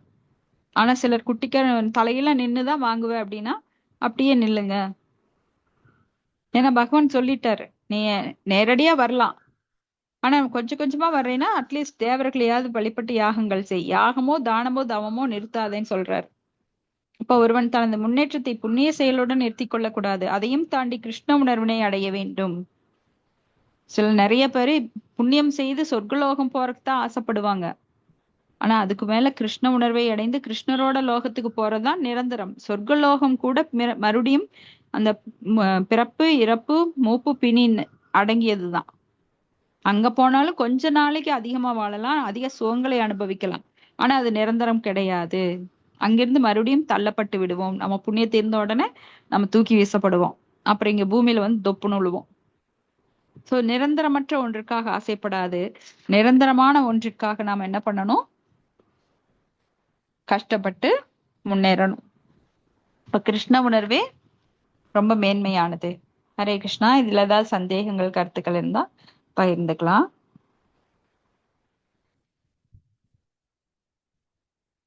ஆனா சிலர் குட்டிக்க தலையில நின்னுதான் வாங்குவேன் அப்படின்னா அப்படியே நில்லுங்க. ஏன்னா பகவான் சொல்லிட்டாரு, நீ நேரடியா வரலாம், ஆனா கொஞ்சம் கொஞ்சமா வர்றேன்னா அட்லீஸ்ட் தேவர்களையாவது வழிபட்டு யாகங்கள் செய். யாகமோ தானமோ தவமோ நிறுத்தாதேன்னு சொல்றாரு. இப்ப ஒருவன் தனது முன்னேற்றத்தை புண்ணிய செயலுடன் நிறுத்திக் கொள்ளக்கூடாது, அதையும் தாண்டி கிருஷ்ண உணர்வினை அடைய வேண்டும். சில நிறைய பேரு புண்ணியம் செய்து சொர்க்கலோகம் போறதுக்கு தான் ஆசைப்படுவாங்க. ஆனா அதுக்கு மேல கிருஷ்ண உணர்வை அடைந்து கிருஷ்ணரோட லோகத்துக்கு போறதுதான் நிரந்தரம். சொர்க்கலோகம் கூட மறுபடியும் அந்த பிறப்பு இறப்பு மூப்பு பிணி அடங்கியதுதான். அங்க போனாலும் கொஞ்ச நாளைக்கு அதிகமா வாழலாம், அதிக சுகங்களை அனுபவிக்கலாம். ஆனா அது நிரந்தரம் கிடையாது. அங்கிருந்து மறுபடியும் தள்ளப்பட்டு விடுவோம். நம்ம புண்ணிய தீர்ந்த உடனே நம்ம தூக்கி வீசப்படுவோம். அப்புறம் இங்க பூமியில தொப்புன்னு விழுவோம். சோ நிரந்தரமற்ற ஒன்றுக்காக ஆசைப்படாது, நிரந்தரமான ஒன்றிற்காக நாம என்ன பண்ணணும்? கஷ்டப்பட்டு முன்னேறணும். இப்ப கிருஷ்ண உணர்வே ரொம்ப மேன்மையானது. ஹரே கிருஷ்ணா. இதுல ஏதாவது சந்தேகங்கள் கருத்துக்கள் இருந்தா பகிர்ந்துக்கலாம்.